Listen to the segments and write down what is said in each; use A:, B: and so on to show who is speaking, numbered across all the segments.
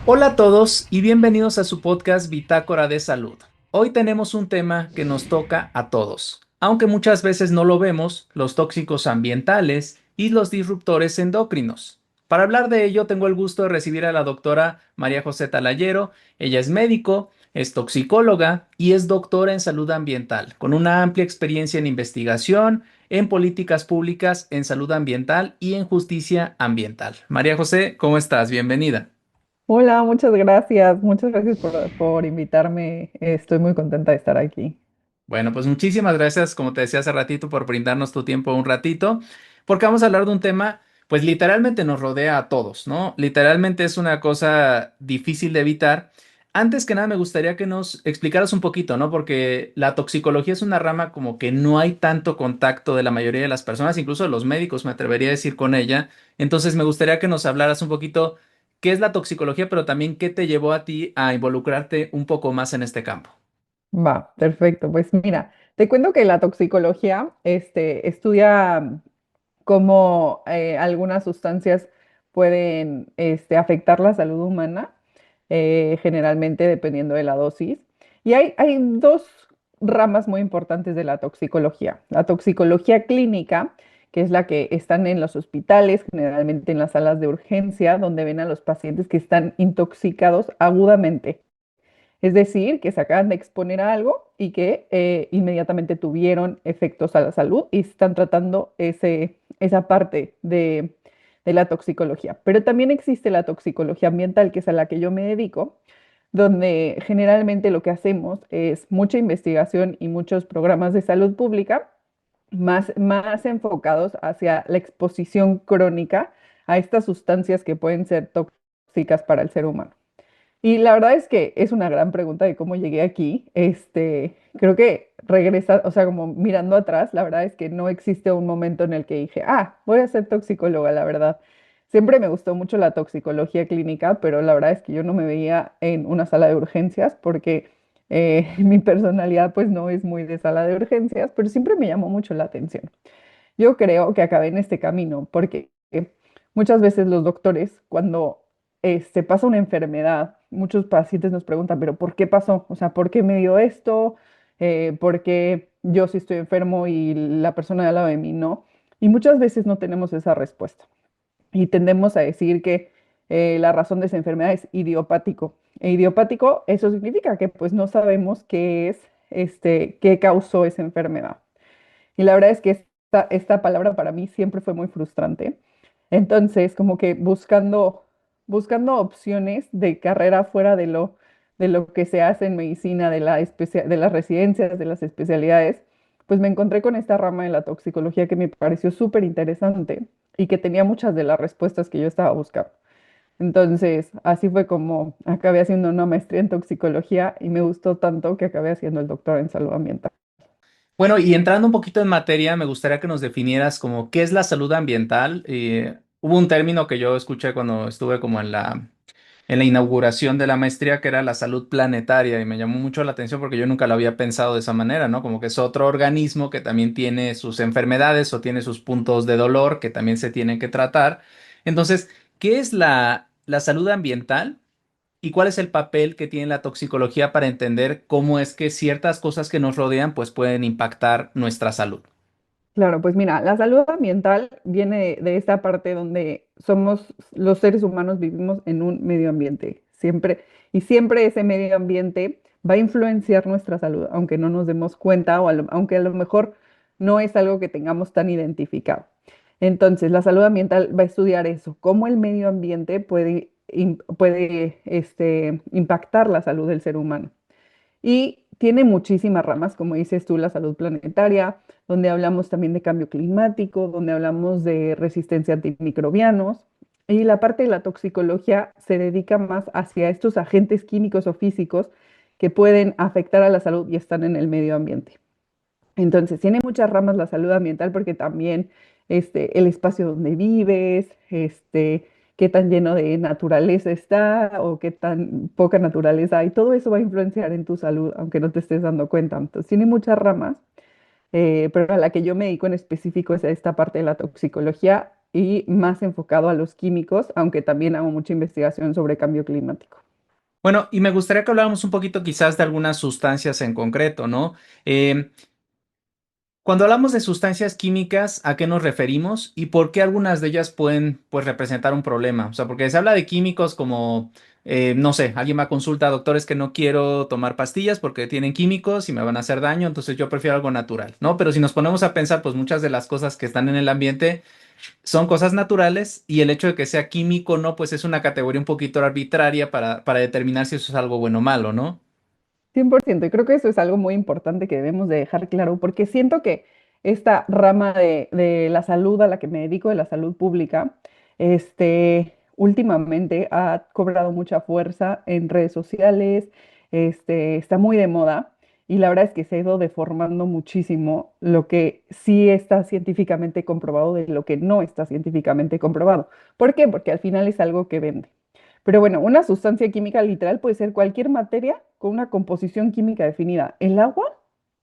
A: Hola a todos y bienvenidos a su podcast Bitácora de Salud. Hoy tenemos un tema que nos toca a todos, aunque muchas veces no lo vemos, los tóxicos ambientales y los disruptores endocrinos. Para hablar de ello tengo el gusto de recibir a la doctora María José Talayero. Ella es médico, es toxicóloga y es doctora en salud ambiental, con una amplia experiencia en investigación, en políticas públicas, en salud ambiental y en justicia ambiental. María José, ¿cómo estás? Bienvenida.
B: Hola, muchas gracias. Muchas gracias por invitarme. Estoy muy contenta de estar aquí.
A: Bueno, pues muchísimas gracias, como te decía hace ratito, por brindarnos tu tiempo un ratito, porque vamos a hablar de un tema, pues literalmente nos rodea a todos, ¿no? Literalmente es una cosa difícil de evitar. Antes que nada, me gustaría que nos explicaras un poquito, ¿no? Porque la toxicología es una rama como que no hay tanto contacto de la mayoría de las personas, incluso de los médicos, me atrevería a decir con ella. Entonces, me gustaría que nos hablaras un poquito qué es la toxicología, pero también qué te llevó a ti a involucrarte un poco más en este campo.
B: Va, perfecto. Pues mira, te cuento que la toxicología, estudia cómo algunas sustancias pueden afectar la salud humana, generalmente dependiendo de la dosis. Y hay dos ramas muy importantes de la toxicología. La toxicología clínica, que es la que están en los hospitales, generalmente en las salas de urgencia, donde ven a los pacientes que están intoxicados agudamente. Es decir, que se acaban de exponer a algo y que inmediatamente tuvieron efectos a la salud y están tratando esa parte de la toxicología. Pero también existe la toxicología ambiental, que es a la que yo me dedico, donde generalmente lo que hacemos es mucha investigación y muchos programas de salud pública más enfocados hacia la exposición crónica a estas sustancias que pueden ser tóxicas para el ser humano. Y la verdad es que es una gran pregunta de cómo llegué aquí. Creo que regresa, o sea, como mirando atrás, la verdad es que no existe un momento en el que dije, voy a ser toxicóloga, la verdad. Siempre me gustó mucho la toxicología clínica, pero la verdad es que yo no me veía en una sala de urgencias porque mi personalidad pues no es muy de sala de urgencias, pero siempre me llamó mucho la atención. Yo creo que acabé en este camino porque muchas veces los doctores, cuando pasa una enfermedad, muchos pacientes nos preguntan, pero ¿por qué pasó? O sea, ¿por qué me dio esto? ¿Por qué yo sí estoy enfermo y la persona de al lado de mí no? Y muchas veces no tenemos esa respuesta. Y tendemos a decir que la razón de esa enfermedad es idiopático. E idiopático, eso significa que pues no sabemos qué es, qué causó esa enfermedad. Y la verdad es que esta palabra para mí siempre fue muy frustrante. Entonces, como que buscando opciones de carrera fuera de lo que se hace en medicina, de las residencias, de las especialidades, pues me encontré con esta rama de la toxicología que me pareció súper interesante y que tenía muchas de las respuestas que yo estaba buscando. Entonces, así fue como acabé haciendo una maestría en toxicología y me gustó tanto que acabé haciendo el doctorado en salud ambiental.
A: Bueno, y entrando un poquito en materia, me gustaría que nos definieras como qué es la salud ambiental. Hubo un término que yo escuché cuando estuve como en la inauguración de la maestría, que era la salud planetaria, y me llamó mucho la atención porque yo nunca lo había pensado de esa manera, ¿no? Como que es otro organismo que también tiene sus enfermedades o tiene sus puntos de dolor que también se tienen que tratar. Entonces, ¿qué es la salud ambiental? ¿Y cuál es el papel que tiene la toxicología para entender cómo es que ciertas cosas que nos rodean pues pueden impactar nuestra salud?
B: Claro, pues mira, la salud ambiental viene de esta parte donde somos, los seres humanos vivimos en un medio ambiente, siempre, y siempre ese medio ambiente va a influenciar nuestra salud, aunque no nos demos cuenta o aunque a lo mejor no es algo que tengamos tan identificado. Entonces, la salud ambiental va a estudiar eso, cómo el medio ambiente puede impactar la salud del ser humano. Y tiene muchísimas ramas, como dices tú, la salud planetaria, donde hablamos también de cambio climático, donde hablamos de resistencia a antimicrobianos. Y la parte de la toxicología se dedica más hacia estos agentes químicos o físicos que pueden afectar a la salud y están en el medio ambiente. Entonces, tiene muchas ramas la salud ambiental porque también el espacio donde vives, qué tan lleno de naturaleza está o qué tan poca naturaleza hay, todo eso va a influenciar en tu salud, aunque no te estés dando cuenta. Entonces, tiene muchas ramas, pero a la que yo me dedico en específico es a esta parte de la toxicología y más enfocado a los químicos, aunque también hago mucha investigación sobre cambio climático.
A: Bueno, y me gustaría que habláramos un poquito quizás de algunas sustancias en concreto, ¿no? Eh, Cuando hablamos de sustancias químicas, ¿a qué nos referimos y por qué algunas de ellas pueden, pues, representar un problema? O sea, porque se habla de químicos como, no sé, alguien va a consulta, doctor, es que no quiero tomar pastillas porque tienen químicos y me van a hacer daño, entonces yo prefiero algo natural, ¿no? Pero si nos ponemos a pensar, pues muchas de las cosas que están en el ambiente son cosas naturales y el hecho de que sea químico, ¿no? Pues es una categoría un poquito arbitraria para determinar si eso es algo bueno o malo, ¿no?
B: 100%, y creo que eso es algo muy importante que debemos de dejar claro, porque siento que esta rama de la salud a la que me dedico, de la salud pública, últimamente ha cobrado mucha fuerza en redes sociales, está muy de moda, y la verdad es que se ha ido deformando muchísimo lo que sí está científicamente comprobado de lo que no está científicamente comprobado. ¿Por qué? Porque al final es algo que vende. Pero bueno, una sustancia química literal puede ser cualquier materia con una composición química definida. El agua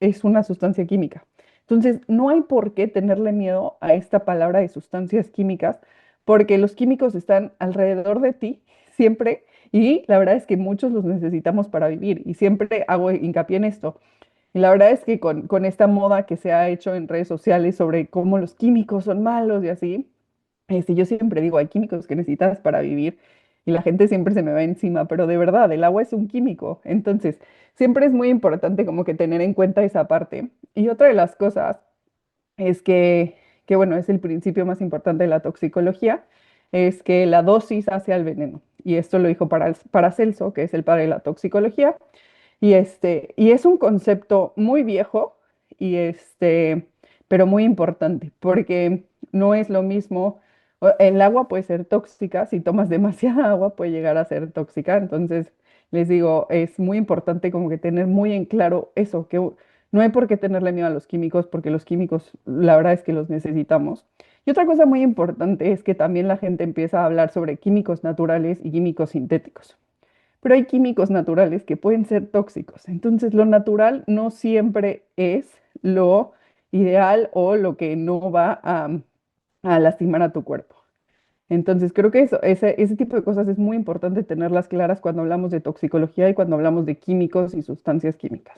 B: es una sustancia química. Entonces, no hay por qué tenerle miedo a esta palabra de sustancias químicas, porque los químicos están alrededor de ti siempre y la verdad es que muchos los necesitamos para vivir y siempre hago hincapié en esto. Y la verdad es que con esta moda que se ha hecho en redes sociales sobre cómo los químicos son malos y así, yo siempre digo, hay químicos que necesitas para vivir y la gente siempre se me va encima, pero de verdad, el agua es un químico. Entonces, siempre es muy importante como que tener en cuenta esa parte. Y otra de las cosas es que bueno, es el principio más importante de la toxicología, es que la dosis hace al veneno. Y esto lo dijo Paracelso, que es el padre de la toxicología. Y es un concepto muy viejo y pero muy importante, porque no es lo mismo. El agua puede ser tóxica, si tomas demasiada agua puede llegar a ser tóxica. Entonces, les digo, es muy importante como que tener muy en claro eso, que no hay por qué tenerle miedo a los químicos, porque los químicos, la verdad es que los necesitamos. Y otra cosa muy importante es que también la gente empieza a hablar sobre químicos naturales y químicos sintéticos, pero hay químicos naturales que pueden ser tóxicos. Entonces, lo natural no siempre es lo ideal o lo que no va a lastimar a tu cuerpo. Entonces, creo que ese tipo de cosas es muy importante tenerlas claras cuando hablamos de toxicología y cuando hablamos de químicos y sustancias químicas.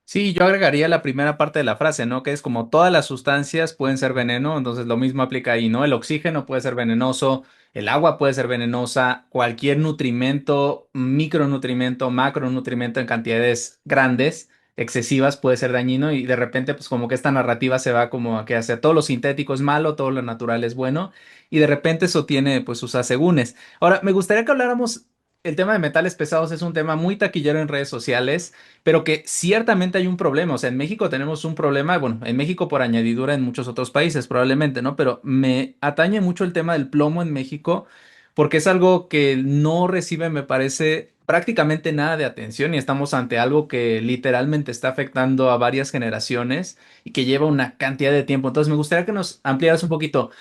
A: Sí, yo agregaría la primera parte de la frase, ¿no? Que es como todas las sustancias pueden ser veneno, entonces lo mismo aplica ahí, ¿no? El oxígeno puede ser venenoso, el agua puede ser venenosa, cualquier nutrimento, micronutrimento, macronutrimento en cantidades grandes, excesivas, puede ser dañino y de repente pues como que esta narrativa se va como a que hacia todo lo sintético es malo, todo lo natural es bueno y de repente eso tiene pues sus asegúnes. Ahora, me gustaría que habláramos, el tema de metales pesados es un tema muy taquillero en redes sociales pero que ciertamente hay un problema. O sea, en México tenemos un problema, bueno, en México por añadidura en muchos otros países probablemente, ¿no? Pero me atañe mucho el tema del plomo en México porque es algo que no recibe, me parece, prácticamente nada de atención y estamos ante algo que literalmente está afectando a varias generaciones y que lleva una cantidad de tiempo. Entonces, me gustaría que nos ampliaras un poquito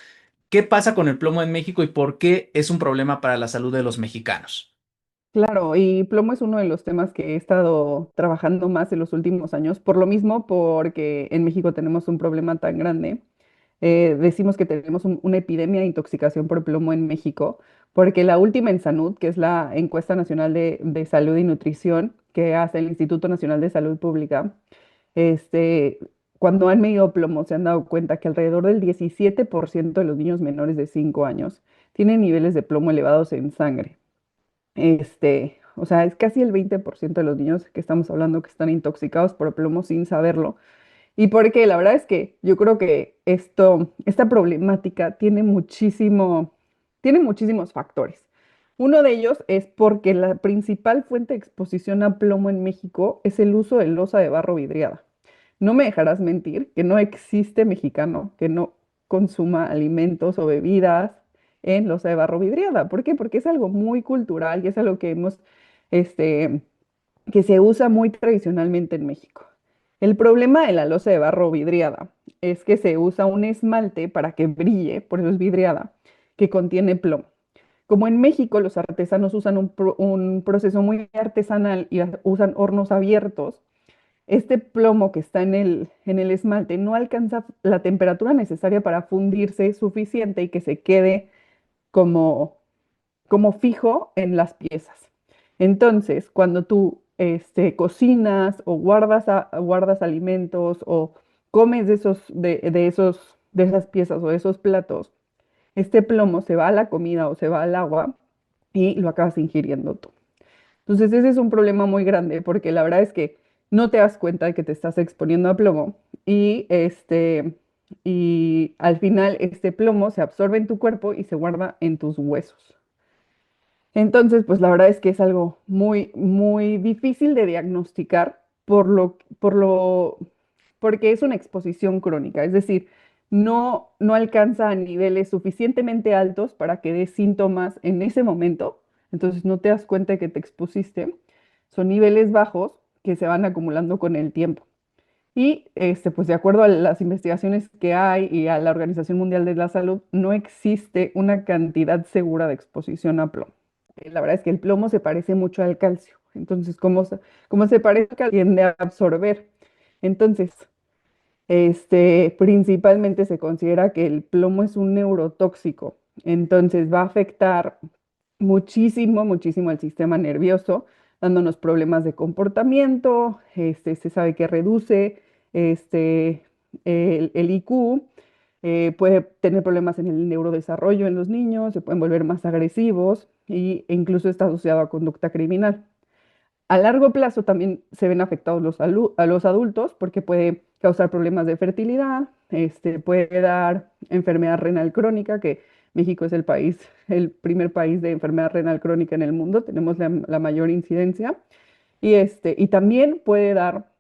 A: qué pasa con el plomo en México y por qué es un problema para la salud de los mexicanos.
B: Claro, y plomo es uno de los temas que he estado trabajando más en los últimos años, por lo mismo, porque en México tenemos un problema tan grande. Decimos que tenemos una epidemia de intoxicación por plomo en México, porque la última en Sanud, que es la encuesta nacional de salud y nutrición que hace el Instituto Nacional de Salud Pública, este, cuando han medido plomo se han dado cuenta que alrededor del 17% de los niños menores de 5 años tienen niveles de plomo elevados en sangre. O sea, es casi el 20% de los niños que estamos hablando que están intoxicados por plomo sin saberlo. Y porque la verdad es que yo creo que esta problemática tiene muchísimos factores. Uno de ellos es porque la principal fuente de exposición a plomo en México es el uso de losa de barro vidriada. No me dejarás mentir que no existe mexicano que no consuma alimentos o bebidas en losa de barro vidriada. ¿Por qué? Porque es algo muy cultural y es algo que este, que se usa muy tradicionalmente en México. El problema de la losa de barro vidriada es que se usa un esmalte para que brille, por eso es vidriada, que contiene plomo. Como en México los artesanos usan un proceso muy artesanal y usan hornos abiertos, este plomo que está en el esmalte no alcanza la temperatura necesaria para fundirse suficiente y que se quede como, como fijo en las piezas. Entonces, cuando tú cocinas o guardas alimentos o comes de esas piezas o de esos platos, este plomo se va a la comida o se va al agua y lo acabas ingiriendo tú. Entonces, ese es un problema muy grande porque la verdad es que no te das cuenta de que te estás exponiendo a plomo y y al final este plomo se absorbe en tu cuerpo y se guarda en tus huesos. Entonces, pues la verdad es que es algo muy, muy difícil de diagnosticar porque es una exposición crónica, es decir, no alcanza a niveles suficientemente altos para que dé síntomas en ese momento, entonces no te das cuenta de que te expusiste, son niveles bajos que se van acumulando con el tiempo. Y pues de acuerdo a las investigaciones que hay y a la Organización Mundial de la Salud, no existe una cantidad segura de exposición a plomo. La verdad es que el plomo se parece mucho al calcio. Entonces, como se parece al calcio, tiende a absorber. Entonces, principalmente se considera que el plomo es un neurotóxico. Entonces, va a afectar muchísimo, muchísimo al sistema nervioso, dándonos problemas de comportamiento. Se sabe que reduce este, el IQ, puede tener problemas en el neurodesarrollo en los niños, se pueden volver más agresivos e incluso está asociado a conducta criminal. A largo plazo también se ven afectados a los adultos porque puede causar problemas de fertilidad, puede dar enfermedad renal crónica, que México es el primer país de enfermedad renal crónica en el mundo, tenemos la mayor incidencia, y también puede dar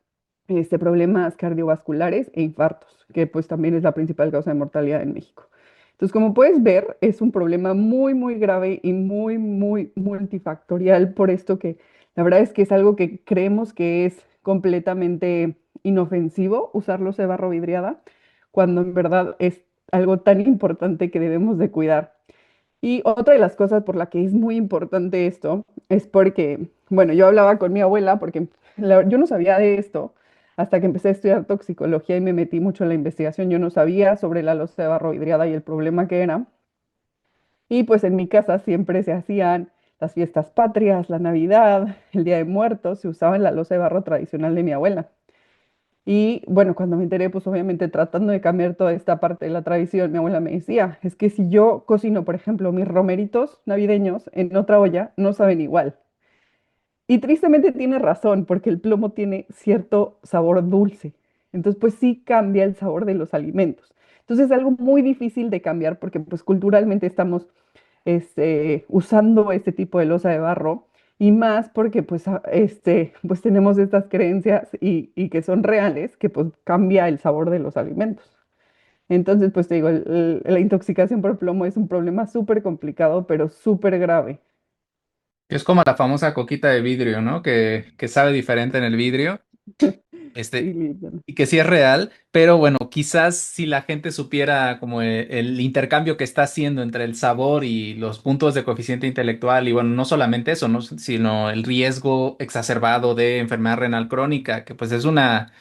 B: problemas cardiovasculares e infartos, que pues también es la principal causa de mortalidad en México. Entonces, como puedes ver, es un problema muy, muy grave y muy, muy multifactorial por esto que la verdad es que es algo que creemos que es completamente inofensivo usar losa de barro vidriada, cuando en verdad es algo tan importante que debemos de cuidar. Y otra de las cosas por la que es muy importante esto es porque, bueno, yo hablaba con mi abuela porque yo no sabía de esto hasta que empecé a estudiar toxicología y me metí mucho en la investigación. Yo no sabía sobre la losa de barro vidriada y el problema que era. Y pues en mi casa siempre se hacían las fiestas patrias, la Navidad, el Día de Muertos, se usaba la losa de barro tradicional de mi abuela. Y bueno, cuando me enteré, pues obviamente tratando de cambiar toda esta parte de la tradición, mi abuela me decía, es que si yo cocino, por ejemplo, mis romeritos navideños en otra olla, no saben igual. Y tristemente tiene razón, porque el plomo tiene cierto sabor dulce. Entonces, pues sí cambia el sabor de los alimentos. Entonces es algo muy difícil de cambiar porque pues culturalmente estamos usando este tipo de loza de barro y más porque pues, pues tenemos estas creencias y que son reales, que pues cambia el sabor de los alimentos. Entonces, pues te digo, la intoxicación por plomo es un problema súper complicado, pero súper grave.
A: Es como la famosa coquita de vidrio, ¿no? Que sabe diferente en el vidrio.
B: Sí,
A: Este,
B: Liliana.
A: y que sí es real, pero bueno, quizás si la gente supiera como el intercambio que está haciendo entre el sabor y los puntos de coeficiente intelectual, y bueno, no solamente eso, ¿no? Sino el riesgo exacerbado de enfermedad renal crónica, que pues es una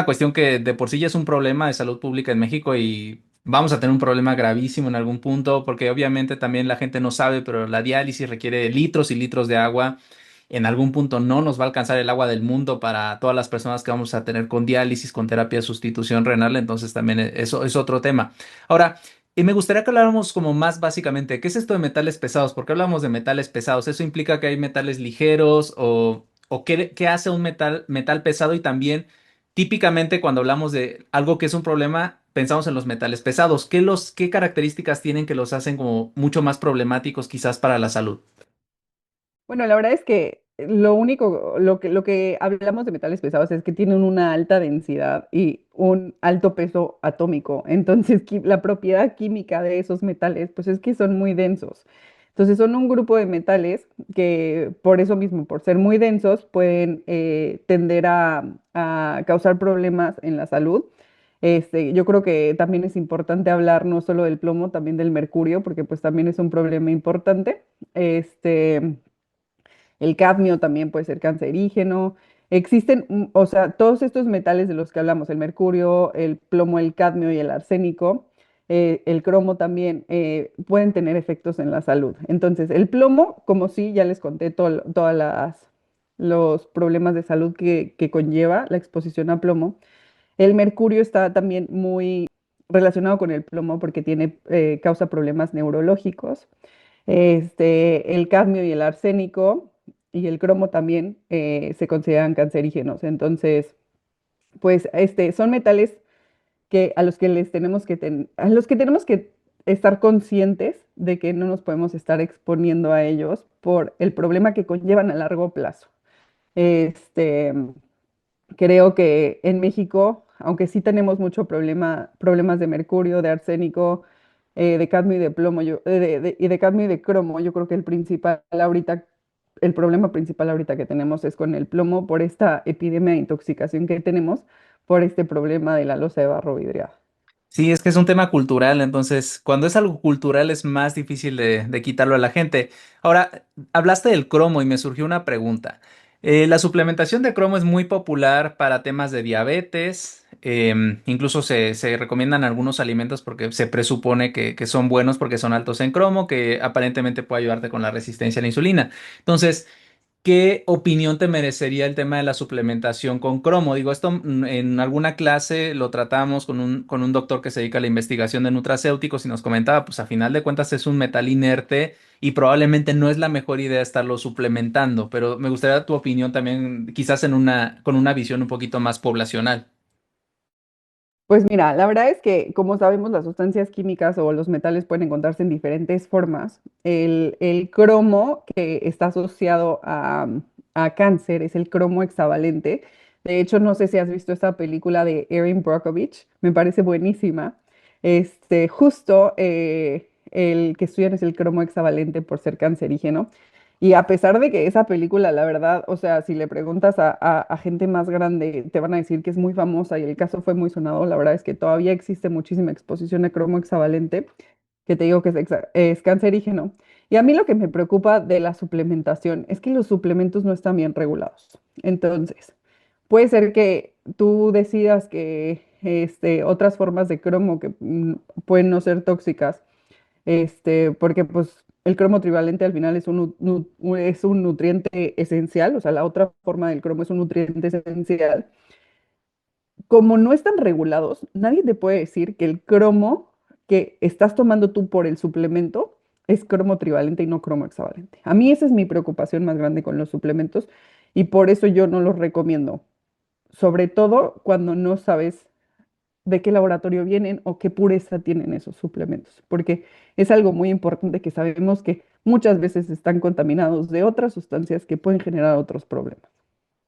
A: cuestión que de por sí ya es un problema de salud pública en México y vamos a tener un problema gravísimo en algún punto, porque obviamente también la gente no sabe, pero la diálisis requiere litros y litros de agua. En algún punto no nos va a alcanzar el agua del mundo para todas las personas que vamos a tener con diálisis, con terapia de sustitución renal, entonces también eso es otro tema. Ahora, y me gustaría que habláramos como más básicamente, ¿qué es esto de metales pesados? ¿Por qué hablamos de metales pesados? ¿Eso implica que hay metales ligeros o qué hace un metal pesado? Y también, típicamente cuando hablamos de algo que es un problema, pensamos en los metales pesados. ¿Qué características tienen que los hacen como mucho más problemáticos quizás para la salud?
B: Bueno, la verdad es que lo que hablamos de metales pesados es que tienen una alta densidad y un alto peso atómico. Entonces, la propiedad química de esos metales, pues es que son muy densos. Entonces, son un grupo de metales que por eso mismo, por ser muy densos, pueden tender a causar problemas en la salud. Yo creo que también es importante hablar no solo del plomo, también del mercurio, porque pues también es un problema importante. El cadmio también puede ser cancerígeno. Existen, o sea, todos estos metales de los que hablamos, el mercurio, el plomo, el cadmio y el arsénico, el cromo también, pueden tener efectos en la salud. Entonces, el plomo, como sí, ya les conté todas los problemas de salud que conlleva la exposición a plomo. El mercurio está también muy relacionado con el plomo porque causa problemas neurológicos. El cadmio y el arsénico y el cromo también se consideran cancerígenos. Entonces, pues son metales a los que a los que tenemos que estar conscientes de que no nos podemos estar exponiendo a ellos por el problema que conllevan a largo plazo. Este, Creo que en México, aunque sí tenemos problemas de mercurio, de arsénico, de cadmio y de plomo, y de cadmio y de cromo, yo creo que el problema principal ahorita que tenemos es con el plomo por esta epidemia de intoxicación que tenemos por este problema de la losa de barro vidriada.
A: Sí, es que es un tema cultural, entonces cuando es algo cultural es más difícil de quitarlo a la gente. Ahora, hablaste del cromo y me surgió una pregunta. La suplementación de cromo es muy popular para temas de diabetes, incluso se recomiendan algunos alimentos porque se presupone que son buenos porque son altos en cromo, que aparentemente puede ayudarte con la resistencia a la insulina. Entonces, ¿qué opinión te merecería el tema de la suplementación con cromo? Digo, esto en alguna clase lo tratamos con un doctor que se dedica a la investigación de nutracéuticos y nos comentaba, pues a final de cuentas es un metal inerte y probablemente no es la mejor idea estarlo suplementando, pero me gustaría tu opinión también, quizás con una visión un poquito más poblacional.
B: Pues mira, la verdad es que, como sabemos, las sustancias químicas o los metales pueden encontrarse en diferentes formas. El cromo que está asociado a cáncer es el cromo hexavalente. De hecho, no sé si has visto esta película de Erin Brockovich, me parece buenísima. Justo el que estudian es el cromo hexavalente por ser cancerígeno. Y a pesar de que esa película, la verdad, o sea, si le preguntas a gente más grande, te van a decir que es muy famosa y el caso fue muy sonado, la verdad es que todavía existe muchísima exposición a cromo hexavalente, que te digo que es cancerígeno. Y a mí lo que me preocupa de la suplementación es que los suplementos no están bien regulados. Entonces, puede ser que tú decidas que otras formas de cromo que pueden no ser tóxicas porque pues el cromo trivalente al final es un nutriente esencial, o sea, la otra forma del cromo es un nutriente esencial. Como no están regulados, nadie te puede decir que el cromo que estás tomando tú por el suplemento es cromo trivalente y no cromo hexavalente. A mí esa es mi preocupación más grande con los suplementos y por eso yo no los recomiendo, sobre todo cuando no sabes de qué laboratorio vienen o qué pureza tienen esos suplementos, porque es algo muy importante que sabemos que muchas veces están contaminados de otras sustancias que pueden generar otros problemas.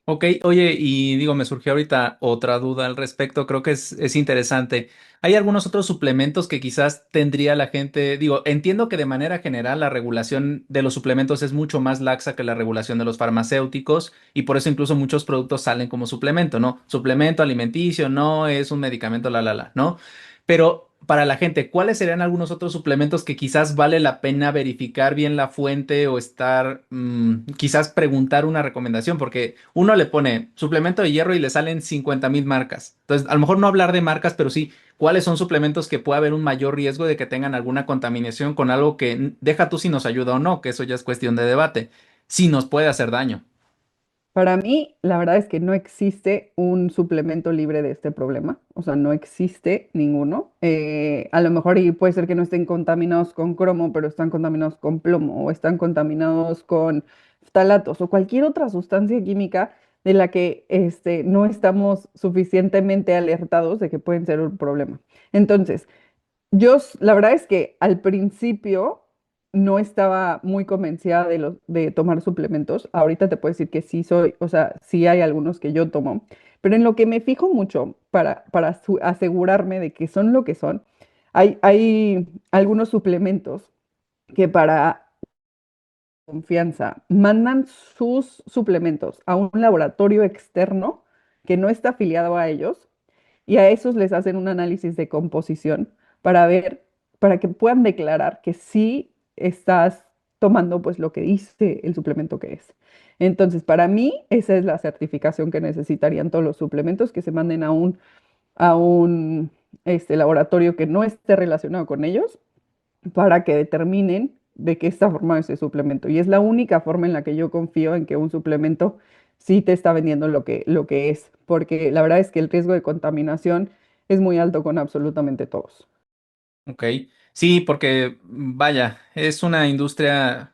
A: Ok, oye, y digo, me surgió ahorita otra duda al respecto, creo que es interesante. ¿Hay algunos otros suplementos que quizás tendría la gente? Digo, entiendo que de manera general la regulación de los suplementos es mucho más laxa que la regulación de los farmacéuticos y por eso incluso muchos productos salen como suplemento, ¿no? Suplemento alimenticio, no es un medicamento, ¿no? Pero para la gente, ¿cuáles serían algunos otros suplementos que quizás vale la pena verificar bien la fuente o estar, quizás preguntar una recomendación? Porque uno le pone suplemento de hierro y le salen 50,000 marcas. Entonces, a lo mejor no hablar de marcas, pero sí, ¿cuáles son suplementos que puede haber un mayor riesgo de que tengan alguna contaminación con algo que deja tú si nos ayuda o no, que eso ya es cuestión de debate, si nos puede hacer daño?
B: Para mí, la verdad es que no existe un suplemento libre de este problema, o sea, no existe ninguno. A lo mejor y puede ser que no estén contaminados con cromo, pero están contaminados con plomo o están contaminados con ftalatos o cualquier otra sustancia química de la que no estamos suficientemente alertados de que pueden ser un problema. Entonces, la verdad es que al principio no estaba muy convencida de tomar suplementos. Ahorita te puedo decir que sí soy, o sea, sí hay algunos que yo tomo, pero en lo que me fijo mucho para asegurarme de que son lo que son, hay algunos suplementos que para confianza mandan sus suplementos a un laboratorio externo que no está afiliado a ellos y a esos les hacen un análisis de composición para ver, para que puedan declarar que sí estás tomando pues lo que dice el suplemento que es. Entonces, para mí, esa es la certificación que necesitarían todos los suplementos que se manden a un laboratorio que no esté relacionado con ellos para que determinen de qué está formado ese suplemento. Y es la única forma en la que yo confío en que un suplemento sí te está vendiendo lo que es, porque la verdad es que el riesgo de contaminación es muy alto con absolutamente todos.
A: Ok, sí, porque vaya, es una industria,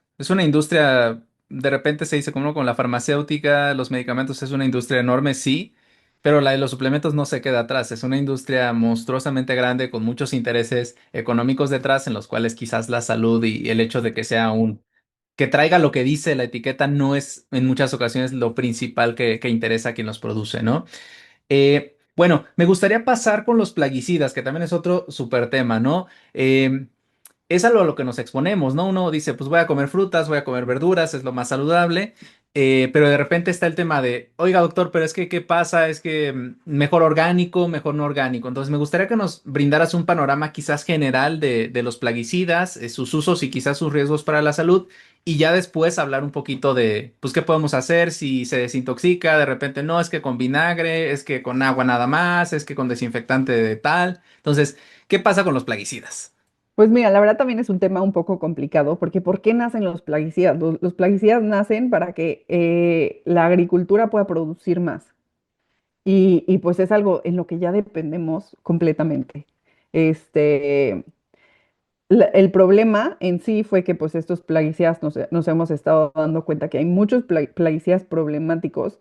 A: de repente se dice como con la farmacéutica, los medicamentos es una industria enorme, sí, pero la de los suplementos no se queda atrás, es una industria monstruosamente grande con muchos intereses económicos detrás, en los cuales quizás la salud y el hecho de que sea que traiga lo que dice la etiqueta no es en muchas ocasiones lo principal que interesa a quien los produce, ¿no? Bueno, me gustaría pasar con los plaguicidas, que también es otro súper tema, ¿no? Es algo a lo que nos exponemos, ¿no? Uno dice, pues voy a comer frutas, voy a comer verduras, es lo más saludable, pero de repente está el tema de, oiga, doctor, pero es que, ¿qué pasa? Es que mejor orgánico, mejor no orgánico. Entonces, me gustaría que nos brindaras un panorama quizás general de los plaguicidas, sus usos y quizás sus riesgos para la salud, y ya después hablar un poquito de, pues, qué podemos hacer si se desintoxica, de repente, no, es que con vinagre, es que con agua nada más, es que con desinfectante de tal. Entonces, ¿qué pasa con los plaguicidas?
B: Pues mira, la verdad también es un tema un poco complicado, porque ¿por qué nacen los plaguicidas? Los plaguicidas nacen para que la agricultura pueda producir más. Y pues es algo en lo que ya dependemos completamente. Este, el problema en sí fue que pues estos plaguicidas nos hemos estado dando cuenta que hay muchos plaguicidas problemáticos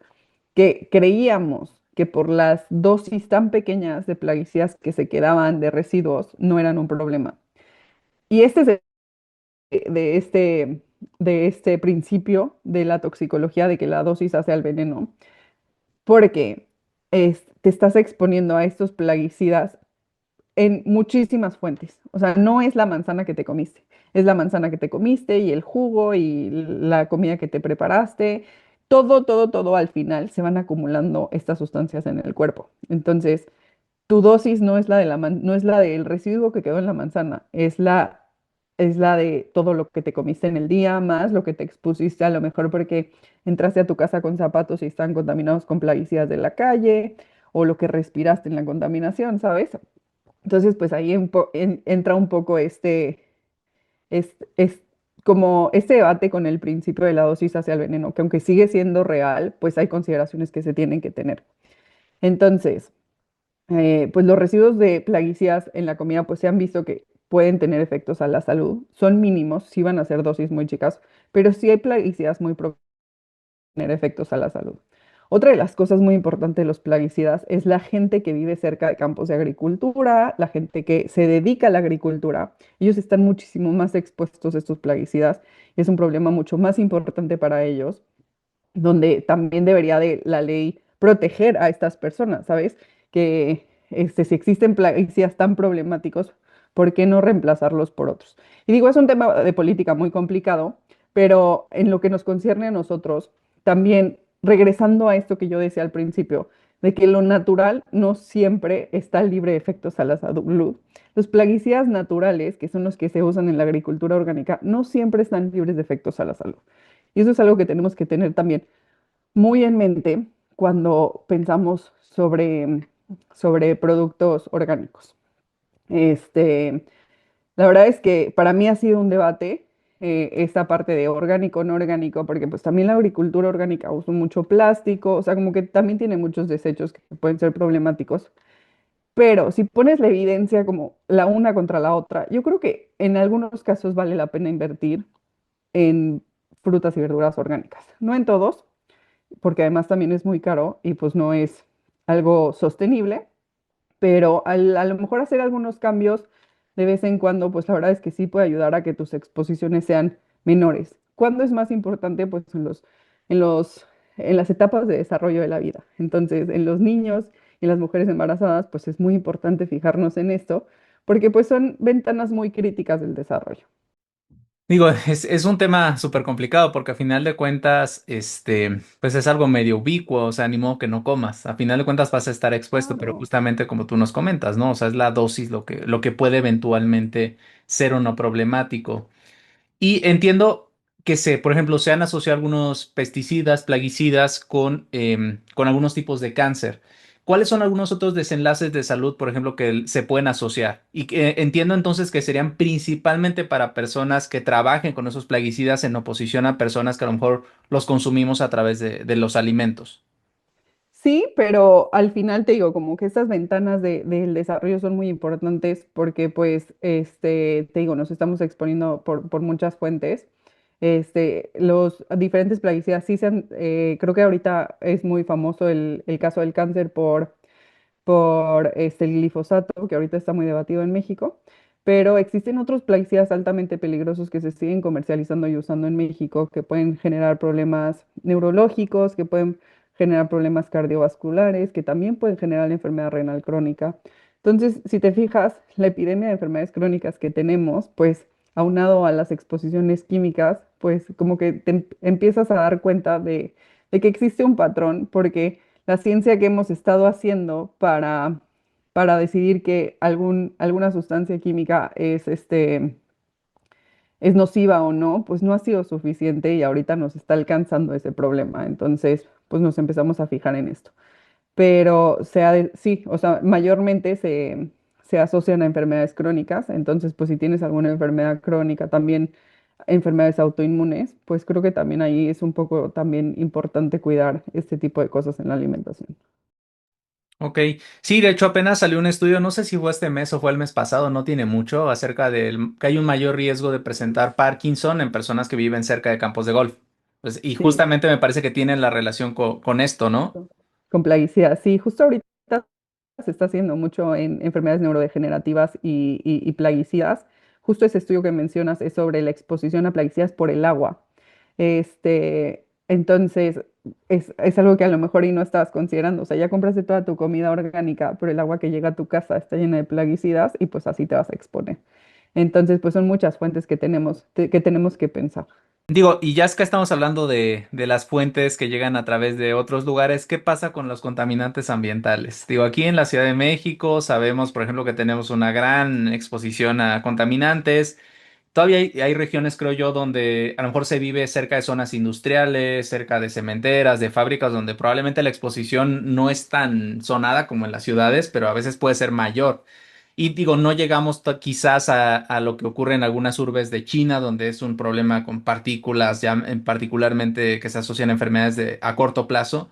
B: que creíamos que por las dosis tan pequeñas de plaguicidas que se quedaban de residuos no eran un problema. Y este es de este, de este principio de la toxicología de que la dosis hace al veneno, porque te estás exponiendo a estos plaguicidas en muchísimas fuentes. O sea, no es la manzana que te comiste, es la manzana que te comiste y el jugo y la comida que te preparaste. Todo, todo, todo al final se van acumulando estas sustancias en el cuerpo. Entonces, tu dosis no es la de no es la del residuo que quedó en la manzana, es la de todo lo que te comiste en el día, más lo que te expusiste a lo mejor porque entraste a tu casa con zapatos y están contaminados con plaguicidas de la calle, o lo que respiraste en la contaminación, ¿sabes? Entonces, pues ahí entra un poco es como este debate con el principio de la dosis hacia el veneno, que aunque sigue siendo real, pues hay consideraciones que se tienen que tener. Entonces, pues los residuos de plaguicidas en la comida pues se han visto que pueden tener efectos a la salud. Son mínimos, sí van a ser dosis muy chicas, pero sí hay plaguicidas muy tener efectos a la salud. Otra de las cosas muy importantes de los plaguicidas es la gente que vive cerca de campos de agricultura, la gente que se dedica a la agricultura. Ellos están muchísimo más expuestos a estos plaguicidas y es un problema mucho más importante para ellos, donde también debería de la ley proteger a estas personas, ¿sabes? Que si existen plaguicidas tan problemáticos, ¿por qué no reemplazarlos por otros? Y digo, es un tema de política muy complicado, pero en lo que nos concierne a nosotros, también regresando a esto que yo decía al principio, de que lo natural no siempre está libre de efectos a la salud. Los plaguicidas naturales, que son los que se usan en la agricultura orgánica, no siempre están libres de efectos a la salud. Y eso es algo que tenemos que tener también muy en mente cuando pensamos sobre productos orgánicos. Este, la verdad es que para mí ha sido un debate esta parte de orgánico, no orgánico, porque pues también la agricultura orgánica usa mucho plástico, o sea, como que también tiene muchos desechos que pueden ser problemáticos. Pero si pones la evidencia como la una contra la otra, yo creo que en algunos casos vale la pena invertir en frutas y verduras orgánicas. No en todos, porque además también es muy caro y pues no es algo sostenible, pero a lo mejor hacer algunos cambios de vez en cuando, pues la verdad es que sí puede ayudar a que tus exposiciones sean menores. ¿Cuándo es más importante? Pues en los, en las etapas de desarrollo de la vida. Entonces, en los niños y en las mujeres embarazadas, pues es muy importante fijarnos en esto, porque pues son ventanas muy críticas del desarrollo.
A: Digo, es un tema súper complicado porque a final de cuentas, pues es algo medio ubicuo, o sea, ni modo que no comas. A final de cuentas vas a estar expuesto, pero
B: Claro.
A: justamente como tú nos comentas, ¿no? O sea, es la dosis lo que puede eventualmente ser o no problemático. Y entiendo, por ejemplo, se han asociado algunos pesticidas, plaguicidas con algunos tipos de cáncer. ¿Cuáles son algunos otros desenlaces de salud, por ejemplo, que se pueden asociar? Y que entiendo entonces que serían principalmente para personas que trabajen con esos plaguicidas en oposición a personas que a lo mejor los consumimos a través de los alimentos.
B: Sí, pero al final te digo, como que estas ventanas del desarrollo son muy importantes porque pues, te digo, nos estamos exponiendo por muchas fuentes. Los diferentes plaguicidas sí creo que ahorita es muy famoso el caso del cáncer por el glifosato, que ahorita está muy debatido en México, pero existen otros plaguicidas altamente peligrosos que se siguen comercializando y usando en México, que pueden generar problemas neurológicos, que pueden generar problemas cardiovasculares, que también pueden generar la enfermedad renal crónica. Entonces, si te fijas, la epidemia de enfermedades crónicas que tenemos, pues aunado a las exposiciones químicas, pues como que empiezas a dar cuenta de que existe un patrón, porque la ciencia que hemos estado haciendo para decidir que alguna sustancia química es nociva o no, pues no ha sido suficiente y ahorita nos está alcanzando ese problema. Entonces, pues nos empezamos a fijar en esto. Pero sí, o sea, mayormente se asocian a enfermedades crónicas. Entonces, pues si tienes alguna enfermedad crónica, también enfermedades autoinmunes, pues creo que también ahí es un poco también importante cuidar este tipo de cosas en la alimentación.
A: Ok, sí, de hecho apenas salió un estudio, no sé si fue este mes o fue el mes pasado, no tiene mucho, acerca de que hay un mayor riesgo de presentar Parkinson en personas que viven cerca de campos de golf. Pues, y
B: Sí.
A: justamente me parece que tienen la relación con esto, ¿no?
B: Con plaguicidas. Sí, justo ahorita se está haciendo mucho en enfermedades neurodegenerativas y plaguicidas. Justo ese estudio que mencionas es sobre la exposición a plaguicidas por el agua. Entonces, es algo que a lo mejor y no estabas considerando. O sea, ya compraste toda tu comida orgánica, pero el agua que llega a tu casa está llena de plaguicidas y pues así te vas a exponer. Entonces, pues son muchas fuentes que tenemos que pensar.
A: Digo, y ya es que estamos hablando de las fuentes que llegan a través de otros lugares, ¿qué pasa con los contaminantes ambientales? Digo, aquí en la Ciudad de México sabemos, por ejemplo, que tenemos una gran exposición a contaminantes. Todavía hay regiones, creo yo, donde a lo mejor se vive cerca de zonas industriales, cerca de cementeras, de fábricas, donde probablemente la exposición no es tan sonada como en las ciudades, pero a veces puede ser mayor. Y digo, no llegamos quizás a lo que ocurre en algunas urbes de China, donde es un problema con partículas, ya particularmente que se asocian a enfermedades a corto plazo.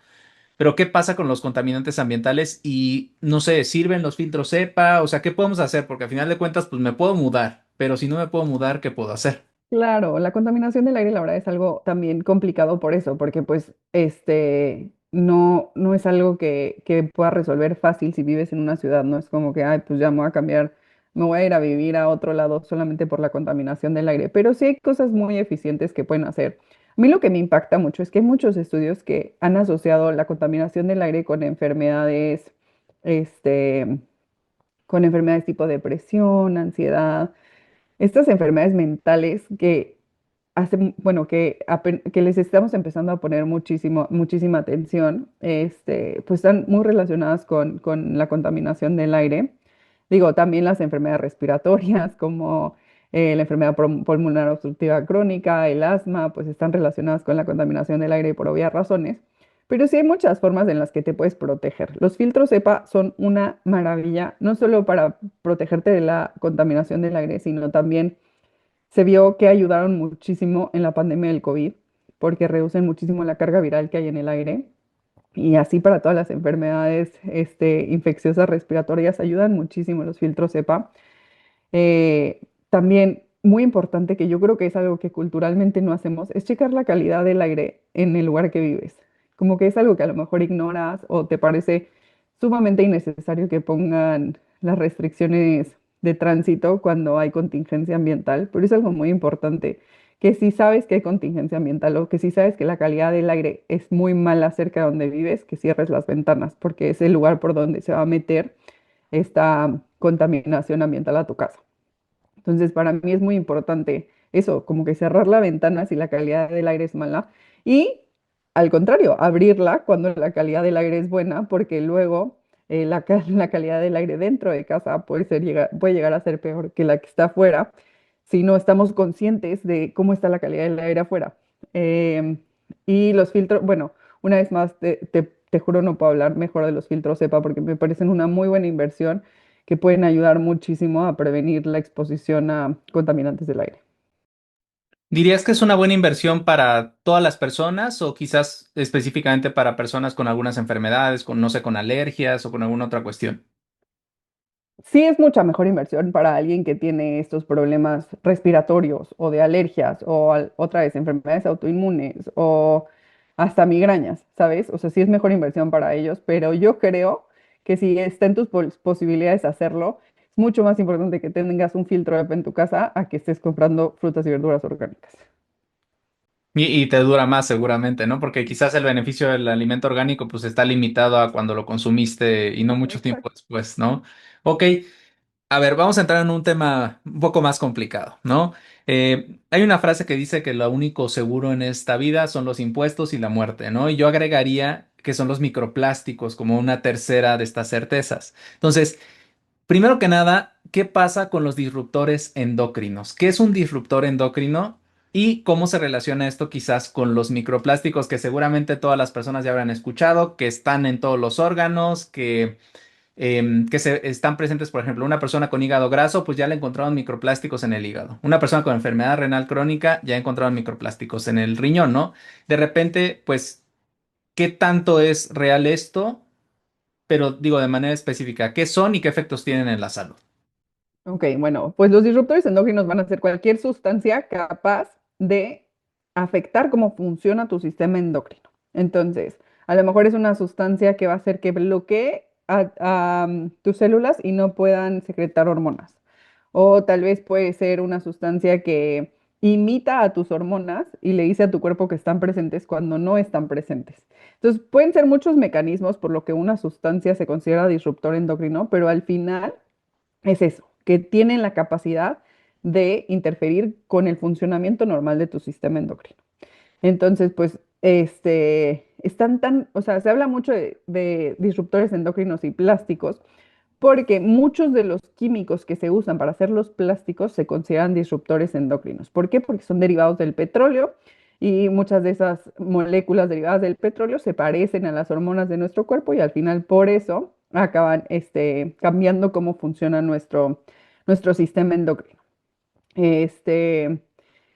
A: Pero ¿qué pasa con los contaminantes ambientales? Y no sé, ¿sirven los filtros EPA? O sea, ¿qué podemos hacer? Porque al final de cuentas, pues me puedo mudar, pero si no me puedo mudar, ¿qué puedo hacer?
B: Claro, la contaminación del aire, la verdad, es algo también complicado por eso, porque pues no es algo que pueda resolver fácil si vives en una ciudad, no es como que, ay, pues ya me voy a cambiar, me voy a ir a vivir a otro lado solamente por la contaminación del aire, pero sí hay cosas muy eficientes que pueden hacer. A mí lo que me impacta mucho es que hay muchos estudios que han asociado la contaminación del aire este, con enfermedades tipo depresión, ansiedad, estas enfermedades mentales que bueno, que les estamos empezando a poner muchísima atención, pues están muy relacionadas con la contaminación del aire. Digo, también las enfermedades respiratorias, como la enfermedad pulmonar obstructiva crónica, el asma, pues están relacionadas con la contaminación del aire por obvias razones. Pero sí hay muchas formas en las que te puedes proteger. Los filtros EPA son una maravilla, no solo para protegerte de la contaminación del aire, sino también se vio que ayudaron muchísimo en la pandemia del COVID, porque reducen muchísimo la carga viral que hay en el aire. Y así para todas las enfermedades infecciosas respiratorias ayudan muchísimo los filtros EPA. También muy importante, que yo creo que es algo que culturalmente no hacemos, es checar la calidad del aire en el lugar que vives. Como que es algo que a lo mejor ignoras o te parece sumamente innecesario que pongan las restricciones de tránsito cuando hay contingencia ambiental, pero es algo muy importante, que si sabes que hay contingencia ambiental o que si sabes que la calidad del aire es muy mala cerca de donde vives, que cierres las ventanas, porque es el lugar por donde se va a meter esta contaminación ambiental a tu casa. Entonces, para mí es muy importante eso, como que cerrar la ventana si la calidad del aire es mala y, al contrario, abrirla cuando la calidad del aire es buena, porque luego la calidad del aire dentro de casa puede llegar a ser peor que la que está afuera si no estamos conscientes de cómo está la calidad del aire afuera. Em, y los filtros, bueno, una vez más, te juro no puedo hablar mejor de los filtros EPA porque me parecen una muy buena inversión que pueden ayudar muchísimo a prevenir la exposición a contaminantes del aire.
A: ¿Dirías que es una buena inversión para todas las personas o quizás específicamente para personas con algunas enfermedades, con, no sé, con alergias o con alguna otra cuestión?
B: Sí es mucha mejor inversión para alguien que tiene estos problemas respiratorios o de alergias o otra vez enfermedades autoinmunes o hasta migrañas, ¿sabes? O sea, sí es mejor inversión para ellos, pero yo creo que si está en tus posibilidades hacerlo, es mucho más importante que tengas un filtro EPA en tu casa a que estés comprando frutas y verduras orgánicas.
A: Y te dura más seguramente, ¿no? Porque quizás el beneficio del alimento orgánico pues está limitado a cuando lo consumiste y no mucho tiempo
B: Exacto.
A: después, ¿no? Ok, a ver, vamos a entrar en un tema un poco más complicado, ¿no? Hay una frase que dice que lo único seguro en esta vida son los impuestos y la muerte, ¿no? Y yo agregaría que son los microplásticos como una tercera de estas certezas. Entonces, primero que nada, ¿qué pasa con los disruptores endocrinos? ¿Qué es un disruptor endocrino? ¿Y cómo se relaciona esto quizás con los microplásticos que seguramente todas las personas ya habrán escuchado, que están en todos los órganos, que están presentes, por ejemplo, una persona con hígado graso, pues ya le encontraron microplásticos en el hígado. Una persona con enfermedad renal crónica ya encontraron microplásticos en el riñón, ¿no? De repente, pues, ¿qué tanto es real esto? Pero digo de manera específica, ¿qué son y qué efectos tienen en la salud?
B: Ok, bueno, pues los disruptores endocrinos van a ser cualquier sustancia capaz de afectar cómo funciona tu sistema endocrino. Entonces, a lo mejor es una sustancia que va a hacer que bloquee tus células y no puedan secretar hormonas. O tal vez puede ser una sustancia que imita a tus hormonas y le dice a tu cuerpo que están presentes cuando no están presentes. Entonces, pueden ser muchos mecanismos por lo que una sustancia se considera disruptor endocrino, pero al final es eso, que tienen la capacidad de interferir con el funcionamiento normal de tu sistema endocrino. Entonces, pues, están tan, o sea, se habla mucho de disruptores endocrinos y plásticos, porque muchos de los químicos que se usan para hacer los plásticos se consideran disruptores endocrinos. ¿Por qué? Porque son derivados del petróleo y muchas de esas moléculas derivadas del petróleo se parecen a las hormonas de nuestro cuerpo y al final por eso acaban cambiando cómo funciona nuestro sistema endocrino. Este,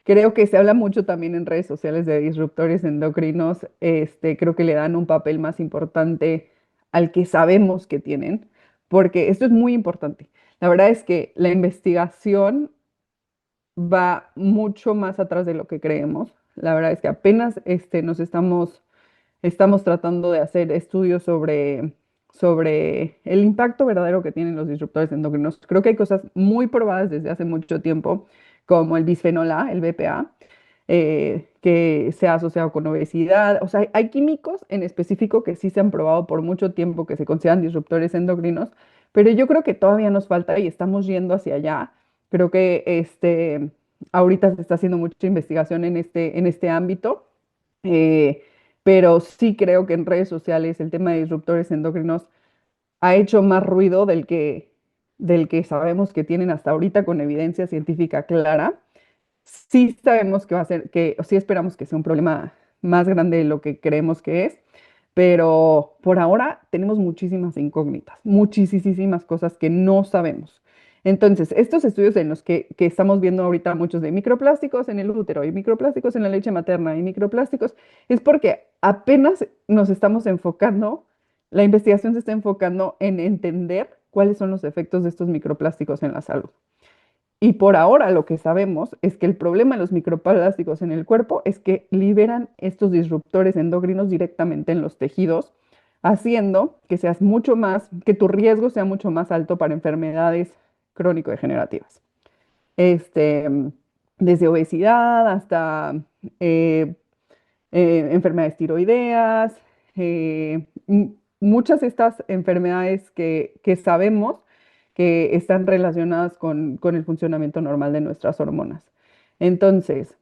B: Creo que se habla mucho también en redes sociales de disruptores endocrinos. Creo que le dan un papel más importante al que sabemos que tienen, porque esto es muy importante. La verdad es que la investigación va mucho más atrás de lo que creemos. La verdad es que apenas estamos tratando de hacer estudios sobre el impacto verdadero que tienen los disruptores endocrinos. Creo que hay cosas muy probadas desde hace mucho tiempo, como el bisfenol A, el BPA, que se ha asociado con obesidad. O sea, hay químicos en específico que sí se han probado por mucho tiempo que se consideran disruptores endocrinos, pero yo creo que todavía nos falta y estamos yendo hacia allá. Creo que ahorita se está haciendo mucha investigación en este ámbito. eh, pero sí creo que en redes sociales el tema de disruptores endocrinos ha hecho más ruido del que sabemos que tienen hasta ahorita con evidencia científica clara. Sí sabemos que va a ser, que o sí esperamos que sea un problema más grande de lo que creemos que es, pero por ahora tenemos muchísimas incógnitas, muchísimas cosas que no sabemos. Entonces, estos estudios en los que estamos viendo ahorita muchos de microplásticos en el útero y microplásticos en la leche materna y microplásticos, es porque apenas nos estamos enfocando, la investigación se está enfocando en entender cuáles son los efectos de estos microplásticos en la salud. Y por ahora lo que sabemos es que el problema de los microplásticos en el cuerpo es que liberan estos disruptores endocrinos directamente en los tejidos, haciendo que seas mucho más, que tu riesgo sea mucho más alto para enfermedades crónico-degenerativas. Este, Desde obesidad hasta eh, enfermedades tiroideas, muchas de estas enfermedades que sabemos que están relacionadas con el funcionamiento normal de nuestras hormonas. Entonces,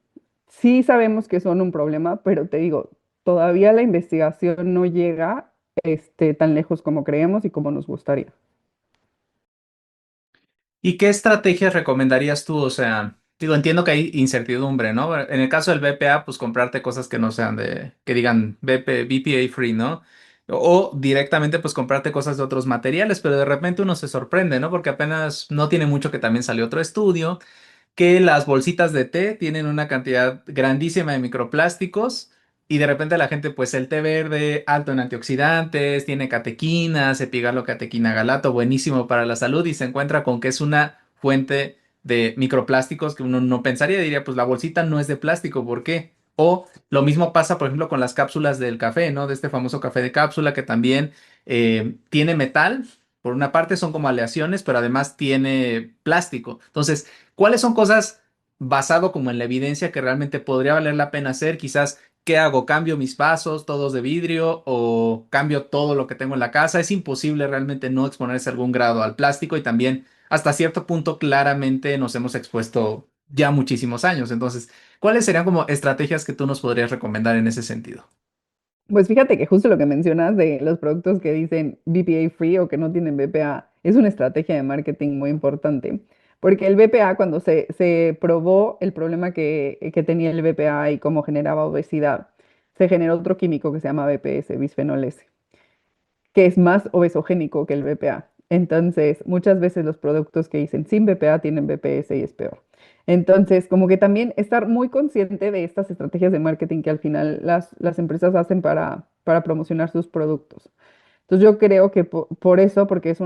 B: sí sabemos que son un problema, pero te digo, todavía la investigación no llega tan lejos como creemos y como nos gustaría.
A: ¿Y qué estrategias recomendarías tú? O sea, Digo, entiendo que hay incertidumbre, ¿no? En el caso del BPA, pues comprarte cosas que no sean que digan BPA free, ¿no? O directamente, pues comprarte cosas de otros materiales, pero de repente uno se sorprende, ¿no? Porque apenas no tiene mucho que también salió otro estudio que las bolsitas de té tienen una cantidad grandísima de microplásticos y de repente la gente, pues el té verde, alto en antioxidantes, tiene catequinas, epigalocatequina galato, buenísimo para la salud y se encuentra con que es una fuente de microplásticos que uno no pensaría, diría, pues la bolsita no es de plástico, ¿por qué? O lo mismo pasa, por ejemplo, con las cápsulas del café, ¿no? De este famoso café de cápsula que también tiene metal. Por una parte son como aleaciones, pero además tiene plástico. Entonces, ¿cuáles son cosas basado como en la evidencia que realmente podría valer la pena hacer? Quizás, ¿qué hago? ¿Cambio mis vasos todos de vidrio o cambio todo lo que tengo en la casa? Es imposible realmente no exponerse a algún grado al plástico y también hasta cierto punto claramente nos hemos expuesto ya muchísimos años. Entonces, ¿cuáles serían como estrategias que tú nos podrías recomendar en ese sentido?
B: Pues fíjate que justo lo que mencionas de los productos que dicen BPA free o que no tienen BPA es una estrategia de marketing muy importante, porque el BPA cuando se probó el problema que tenía el BPA y cómo generaba obesidad, se generó otro químico que se llama BPS, bisfenol S, que es más obesogénico que el BPA. Entonces, muchas veces los productos que dicen sin BPA tienen BPS y es peor. Entonces, como que también estar muy consciente de estas estrategias de marketing que al final las empresas hacen para promocionar sus productos. Entonces, yo creo que por eso, porque es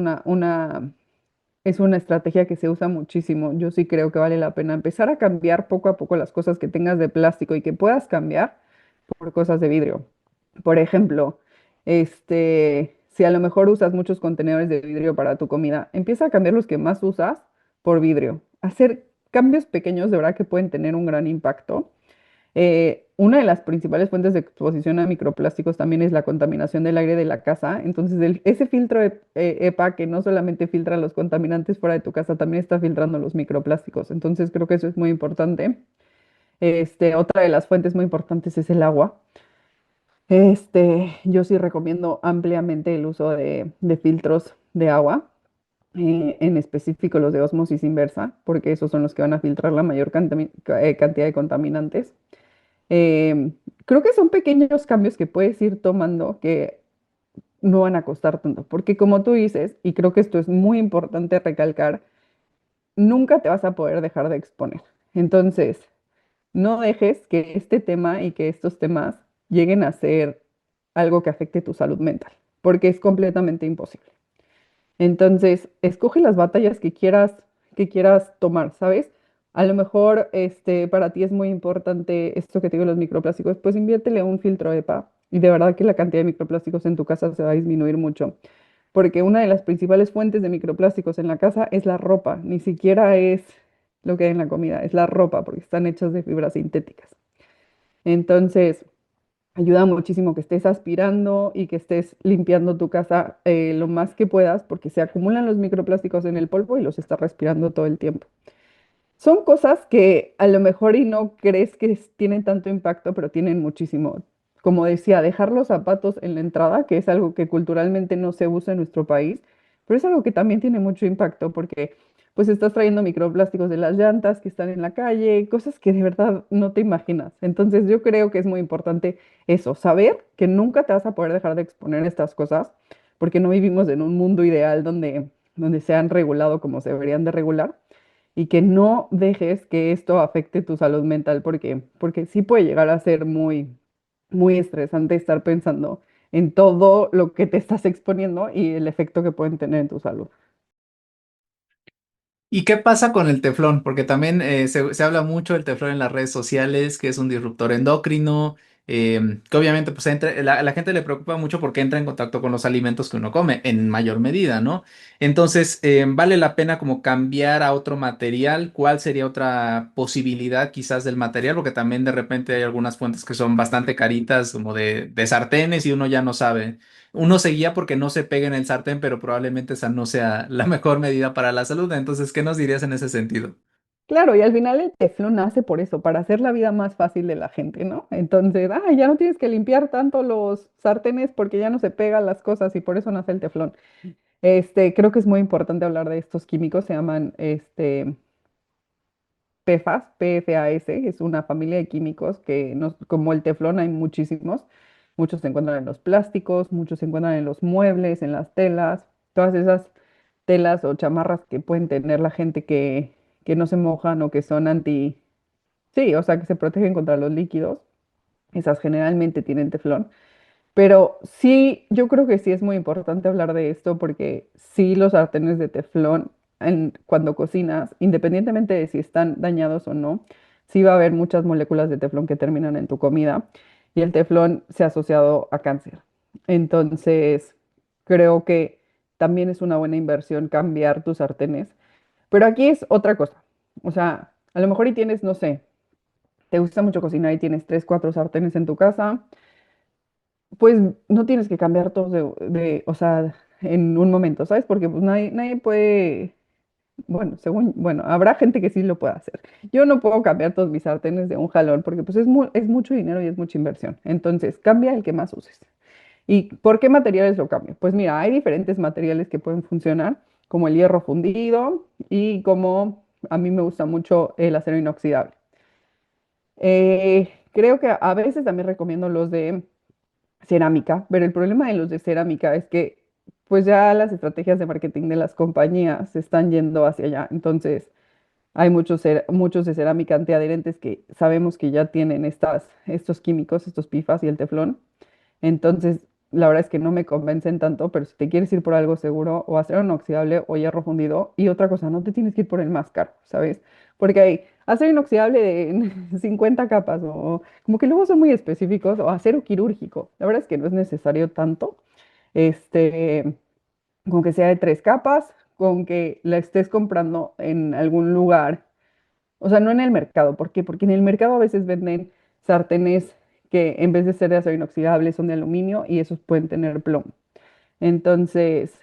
B: es una estrategia que se usa muchísimo, yo sí creo que vale la pena empezar a cambiar poco a poco las cosas que tengas de plástico y que puedas cambiar por cosas de vidrio. Por ejemplo, si a lo mejor usas muchos contenedores de vidrio para tu comida, empieza a cambiar los que más usas por vidrio. Hacer cambios pequeños de verdad que pueden tener un gran impacto. Una de las principales fuentes de exposición a microplásticos también es la contaminación del aire de la casa. Entonces, ese filtro EPA que no solamente filtra los contaminantes fuera de tu casa, también está filtrando los microplásticos. Entonces, creo que eso es muy importante. Otra de las fuentes muy importantes es el agua. Yo sí recomiendo ampliamente el uso de filtros de agua, en específico los de ósmosis inversa, porque esos son los que van a filtrar la mayor cantidad de contaminantes. Em, Creo que son pequeños cambios que puedes ir tomando que no van a costar tanto, porque como tú dices, y creo que esto es muy importante recalcar, nunca te vas a poder dejar de exponer. Entonces, no dejes que este tema y que estos temas lleguen a ser algo que afecte tu salud mental, porque es completamente imposible. Entonces, escoge las batallas que quieras tomar, ¿sabes? A lo mejor para ti es muy importante esto que te digo, los microplásticos, pues inviértele un filtro EPA y de verdad que la cantidad de microplásticos en tu casa se va a disminuir mucho, porque una de las principales fuentes de microplásticos en la casa es la ropa, ni siquiera es lo que hay en la comida, es la ropa, porque están hechas de fibras sintéticas. Entonces, ayuda muchísimo que estés aspirando y que estés limpiando tu casa lo más que puedas porque se acumulan los microplásticos en el polvo y los estás respirando todo el tiempo. Son cosas que a lo mejor y no crees que tienen tanto impacto, pero tienen muchísimo. Como decía, dejar los zapatos en la entrada, que es algo que culturalmente no se usa en nuestro país, pero es algo que también tiene mucho impacto porque pues estás trayendo microplásticos de las llantas que están en la calle, cosas que de verdad no te imaginas. Entonces yo creo que es muy importante eso, saber que nunca te vas a poder dejar de exponer estas cosas porque no vivimos en un mundo ideal donde se han regulado como se deberían de regular y que no dejes que esto afecte tu salud mental porque sí puede llegar a ser muy estresante estar pensando en todo lo que te estás exponiendo y el efecto que pueden tener en tu salud.
A: ¿Y qué pasa con el teflón? Porque también se habla mucho del teflón en las redes sociales, que es un disruptor endocrino, que obviamente pues la gente le preocupa mucho porque entra en contacto con los alimentos que uno come, en mayor medida, ¿no? Entonces, ¿vale la pena como cambiar a otro material? ¿Cuál sería otra posibilidad quizás del material? Porque también de repente hay algunas fuentes que son bastante caritas, como de sartenes, y uno ya no sabe. Uno se guía porque no se pega en el sartén, pero probablemente esa no sea la mejor medida para la salud. Entonces, ¿qué nos dirías en ese sentido?
B: Claro, y al final el teflón nace por eso, para hacer la vida más fácil de la gente, ¿no? Entonces, ya no tienes que limpiar tanto los sartenes porque ya no se pegan las cosas y por eso nace el teflón. Creo que es muy importante hablar de estos químicos, se llaman PFAS, PFAS, es una familia de químicos que como el teflón hay muchísimos. Muchos se encuentran en los plásticos, muchos se encuentran en los muebles, en las telas, todas esas telas o chamarras que pueden tener la gente que no se mojan o que son sí, o sea, que se protegen contra los líquidos. Esas generalmente tienen teflón. Pero sí, yo creo que sí es muy importante hablar de esto porque sí los sartenes de teflón cuando cocinas, independientemente de si están dañados o no, sí va a haber muchas moléculas de teflón que terminan en tu comida y el teflón se ha asociado a cáncer. Entonces, creo que también es una buena inversión cambiar tus sartenes. Pero aquí es otra cosa. O sea, a lo mejor y tienes, no sé, te gusta mucho cocinar y tienes tres, cuatro sartenes en tu casa, pues no tienes que cambiar todos o sea, en un momento, ¿sabes? Porque pues nadie puede, bueno, bueno, habrá gente que sí lo pueda hacer. Yo no puedo cambiar todos mis sartenes de un jalón porque pues es mucho dinero y es mucha inversión. Entonces, cambia el que más uses. ¿Y por qué materiales lo cambio? Pues mira, hay diferentes materiales que pueden funcionar, como el hierro fundido y como a mí me gusta mucho el acero inoxidable. Creo que a veces también recomiendo los de cerámica, pero el problema de los de cerámica es que pues ya las estrategias de marketing de las compañías se están yendo hacia allá. Entonces, hay muchos de cerámica antiadherentes que sabemos que ya tienen estos químicos, estos PFAS y el teflón. Entonces, la verdad es que no me convencen tanto, pero si te quieres ir por algo seguro, o acero inoxidable o hierro fundido, y otra cosa, no te tienes que ir por el más caro, ¿sabes? Porque hay acero inoxidable de 50 capas, o como que luego son muy específicos, o acero quirúrgico. La verdad es que no es necesario tanto, este, con que sea de tres capas, con que la estés comprando en algún lugar, o sea, no en el mercado. ¿Por qué? Porque en el mercado a veces venden sartenes que en vez de ser de acero inoxidable son de aluminio y esos pueden tener plomo. Entonces,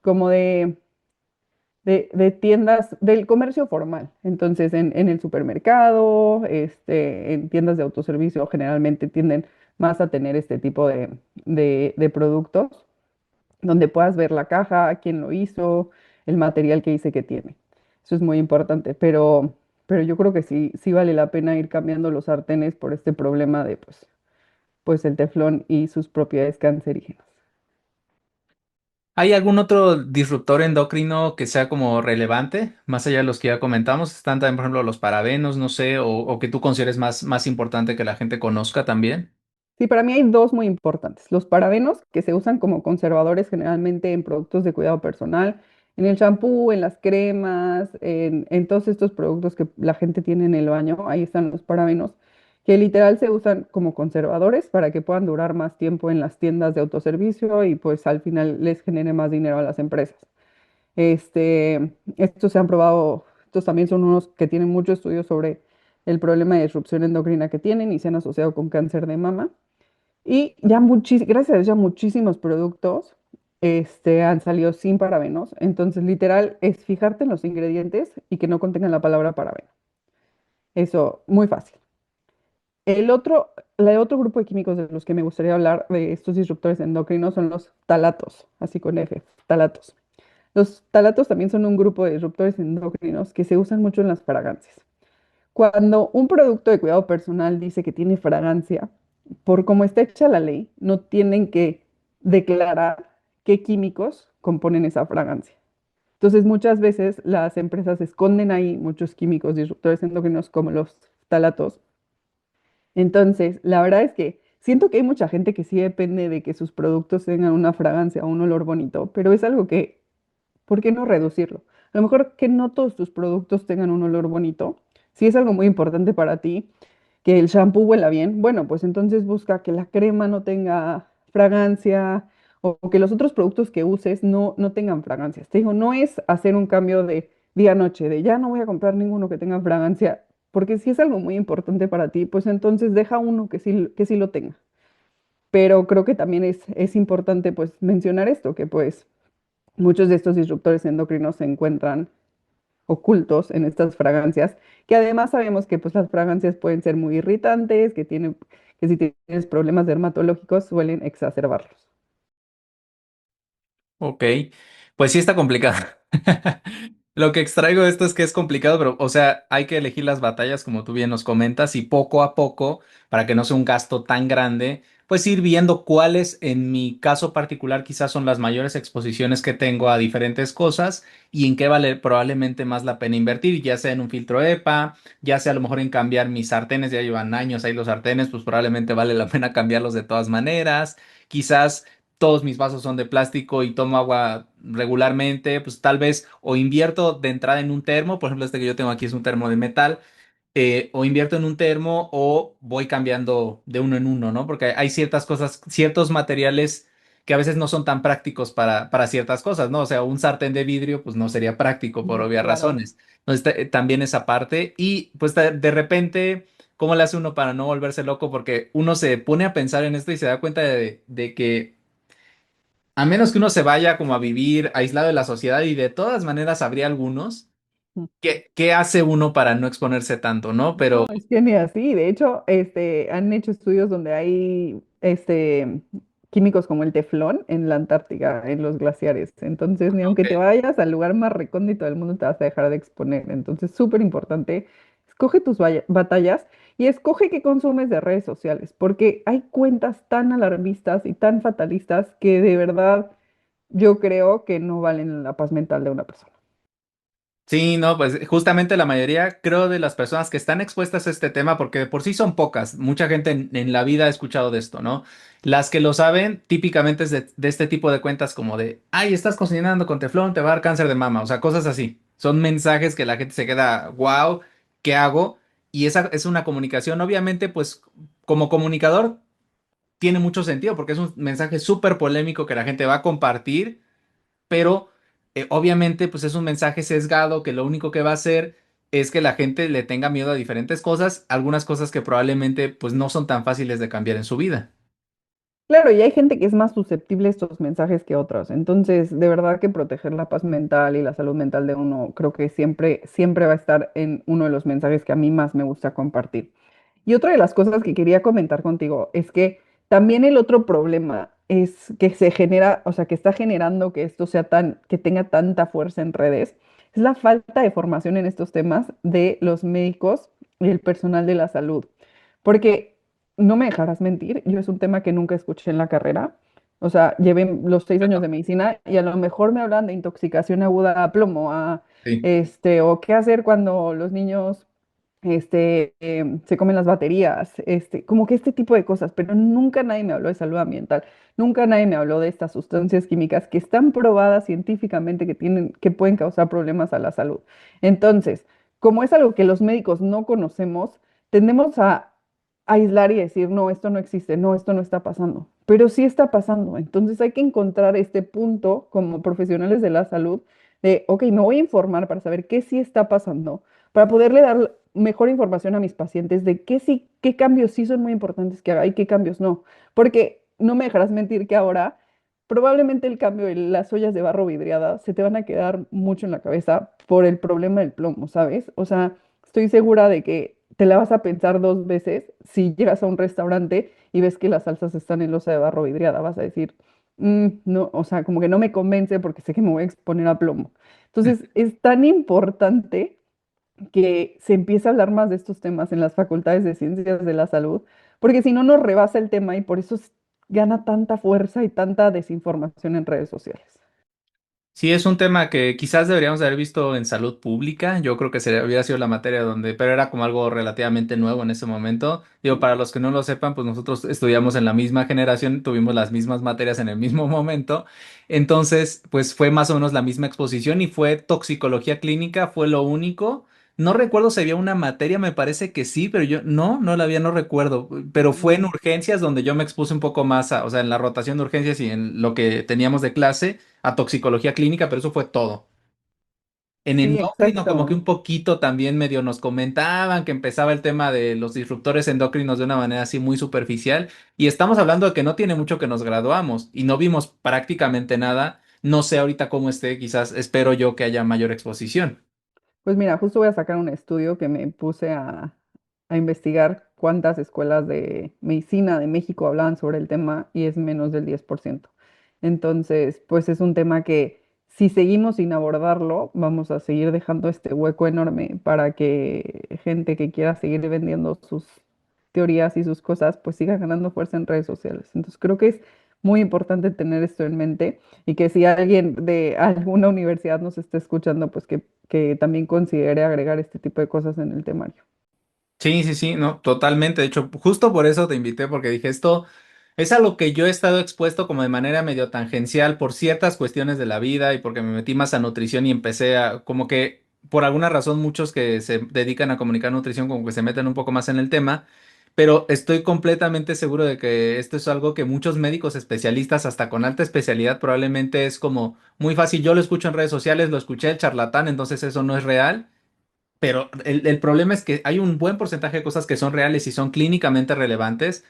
B: como de tiendas del comercio formal. Entonces, en el supermercado, en tiendas de autoservicio, generalmente tienden más a tener este tipo de productos donde puedas ver la caja, quién lo hizo, el material que dice que tiene. Eso es muy importante, pero yo creo que sí vale la pena ir cambiando los sartenes por este problema de pues el teflón y sus propiedades cancerígenas.
A: ¿Hay algún otro disruptor endocrino que sea como relevante, más allá de los que ya comentamos? Están también, por ejemplo, los parabenos, no sé, o que tú consideres más importante que la gente conozca también.
B: Sí, para mí hay dos muy importantes. Los parabenos, que se usan como conservadores generalmente en productos de cuidado personal, en el champú, en las cremas, en todos estos productos que la gente tiene en el baño, ahí están los parabenos, que literal se usan como conservadores para que puedan durar más tiempo en las tiendas de autoservicio y pues al final les genere más dinero a las empresas. Estos se han probado, estos también son unos que tienen mucho estudio sobre el problema de disrupción endocrina que tienen y se han asociado con cáncer de mama. Y ya gracias a Dios, ya muchísimos productos han salido sin parabenos. Entonces, literal, es fijarte en los ingredientes y que no contengan la palabra parabeno. Eso, muy fácil. El otro grupo de químicos de los que me gustaría hablar de estos disruptores endocrinos son los talatos, así con F, talatos. Los talatos también son un grupo de disruptores endocrinos que se usan mucho en las fragancias. Cuando un producto de cuidado personal dice que tiene fragancia, por cómo está hecha la ley, no tienen que declarar qué químicos componen esa fragancia. Entonces, muchas veces las empresas esconden ahí muchos químicos disruptores endocrinos como losftalatos. Entonces, la verdad es que siento que hay mucha gente que sí depende de que sus productos tengan una fragancia o un olor bonito, pero es algo que ¿por qué no reducirlo? A lo mejor que no todos tus productos tengan un olor bonito. Si es algo muy importante para ti, que el shampoo huela bien, bueno, pues entonces busca que la crema no tenga fragancia o que los otros productos que uses no tengan fragancias. Te digo, no es hacer un cambio de día a noche, de ya no voy a comprar ninguno que tenga fragancia, porque si es algo muy importante para ti, pues entonces deja uno que sí lo tenga. Pero creo que también es importante pues mencionar esto, que pues muchos de estos disruptores endocrinos se encuentran ocultos en estas fragancias, que además sabemos que pues, las fragancias pueden ser muy irritantes, que si tienes problemas dermatológicos suelen exacerbarlos.
A: Ok, pues sí está complicado. Lo que extraigo de esto es que es complicado, pero, o sea, hay que elegir las batallas, como tú bien nos comentas, y poco a poco, para que no sea un gasto tan grande, pues ir viendo cuáles, en mi caso particular, quizás son las mayores exposiciones que tengo a diferentes cosas y en qué vale probablemente más la pena invertir, ya sea en un filtro EPA, ya sea a lo mejor en cambiar mis sartenes, ya llevan años ahí los sartenes, pues probablemente vale la pena cambiarlos de todas maneras, quizás todos mis vasos son de plástico y tomo agua regularmente, pues tal vez o invierto de entrada en un termo, por ejemplo, este que yo tengo aquí es un termo de metal, o invierto en un termo o voy cambiando de uno en uno, ¿no? Porque hay ciertas cosas, ciertos materiales que a veces no son tan prácticos para ciertas cosas, ¿no? O sea, un sartén de vidrio, pues no sería práctico por
B: Mm,
A: obvias
B: claro.
A: razones. Entonces, también esa parte y pues de repente... ¿Cómo le hace uno para no volverse loco? Porque uno se pone a pensar en esto y se da cuenta de que a menos que uno se vaya como a vivir aislado de la sociedad y de todas maneras habría algunos, ¿qué hace uno para no exponerse tanto, no? Pero,
B: No, es que ni así. De hecho, han hecho estudios donde hay químicos como el teflón en la Antártica, en los glaciares. Entonces, ni aunque te
A: ok.
B: vayas al lugar más recóndito del mundo, te vas a dejar de exponer. Entonces, súper importante, escoge tus batallas y escoge qué consumes de redes sociales, porque hay cuentas tan alarmistas y tan fatalistas que de verdad yo creo que no valen la paz mental de una persona.
A: Sí, no, pues justamente la mayoría, creo, de las personas que están expuestas a este tema, porque de por sí son pocas, mucha gente en la vida ha escuchado de esto, ¿no? Las que lo saben, típicamente es de este tipo de cuentas como de, ay, estás cocinando con teflón, te va a dar cáncer de mama, o sea, cosas así. Son mensajes que la gente se queda, wow, ¿qué hago? Y esa es una comunicación, obviamente, pues como comunicador tiene mucho sentido, porque es un mensaje súper polémico que la gente va a compartir, pero obviamente pues es un mensaje sesgado que lo único que va a hacer es que la gente le tenga miedo a diferentes cosas, algunas cosas que probablemente pues no son tan fáciles de cambiar en su vida.
B: Claro, y hay gente que es más susceptible a estos mensajes que otros. Entonces, de verdad que proteger la paz mental y la salud mental de uno, creo que siempre, siempre va a estar en uno de los mensajes que a mí más me gusta compartir. Y otra de las cosas que quería comentar contigo es que también el otro problema es que se genera, o sea, que está generando que esto sea tan, que tenga tanta fuerza en redes, es la falta de formación en estos temas de los médicos y el personal de la salud. Porque no me dejarás mentir, yo es un tema que nunca escuché en la carrera. O sea, llevé los 6 años de medicina y a lo mejor me hablan de intoxicación aguda a plomo,
A: Sí.
B: o qué hacer cuando los niños se comen las baterías, como que este tipo de cosas, pero nunca nadie me habló de salud ambiental, nunca nadie me habló de estas sustancias químicas que están probadas científicamente que tienen, que pueden causar problemas a la salud. Entonces, como es algo que los médicos no conocemos, tendemos a aislar y decir, no, esto no existe, no, esto no está pasando, pero sí está pasando. Entonces hay que encontrar este punto como profesionales de la salud de, ok, me voy a informar para saber qué sí está pasando para poderle dar mejor información a mis pacientes de qué sí, qué cambios sí son muy importantes que haga y qué cambios no. Porque no me dejarás mentir que ahora probablemente el cambio de las ollas de barro vidriada se te van a quedar mucho en la cabeza por el problema del plomo, ¿sabes? O sea, estoy segura de que te la vas a pensar 2 veces si llegas a un restaurante y ves que las salsas están en losa de barro vidriada. Vas a decir, no, o sea, como que no me convence porque sé que me voy a exponer a plomo. Entonces, es tan importante que se empiece a hablar más de estos temas en las facultades de ciencias de la salud, porque si no nos rebasa el tema y por eso gana tanta fuerza y tanta desinformación en redes sociales.
A: Sí, es un tema que quizás deberíamos haber visto en salud pública. Yo creo que sería, hubiera sido la materia donde, pero era como algo relativamente nuevo en ese momento. Digo, para los que no lo sepan, pues nosotros estudiamos en la misma generación, tuvimos las mismas materias en el mismo momento. Entonces, pues fue más o menos la misma exposición y fue toxicología clínica, fue lo único. No recuerdo si había una materia, me parece que sí, pero yo no la había, no recuerdo. Pero fue en
B: Mm,
A: urgencias donde yo me expuse un poco más a, o sea, en la rotación de urgencias y en lo que teníamos de clase a toxicología clínica, pero eso fue todo. En
B: sí,
A: endocrino, como que
B: exacto.
A: un poquito también medio nos comentaban que empezaba el tema de los disruptores endocrinos de una manera así muy superficial. Y estamos hablando de que no tiene mucho que nos graduamos y no vimos prácticamente nada. No sé ahorita cómo esté, quizás espero yo que haya mayor exposición.
B: Pues mira, justo voy a sacar un estudio que me puse a investigar cuántas escuelas de medicina de México hablaban sobre el tema y es menos del 10%. Entonces, pues es un tema que si seguimos sin abordarlo, vamos a seguir dejando este hueco enorme para que gente que quiera seguir vendiendo sus teorías y sus cosas, pues siga ganando fuerza en redes sociales. Entonces creo que es muy importante tener esto en mente y que si alguien de alguna universidad nos está escuchando, pues que también considere agregar este tipo de cosas en el temario.
A: Sí, sí, sí, no, totalmente. De hecho, justo por eso te invité, porque dije, esto es a lo que yo he estado expuesto como de manera medio tangencial por ciertas cuestiones de la vida y porque me metí más a nutrición y empecé a, como que por alguna razón muchos que se dedican a comunicar nutrición como que se meten un poco más en el tema, pero estoy completamente seguro de que esto es algo que muchos médicos especialistas, hasta con alta especialidad, probablemente es como muy fácil. Yo lo escucho en redes sociales, lo escuché el charlatán, entonces eso no es real. Pero el problema es que hay un buen porcentaje de cosas que son reales y son clínicamente relevantes.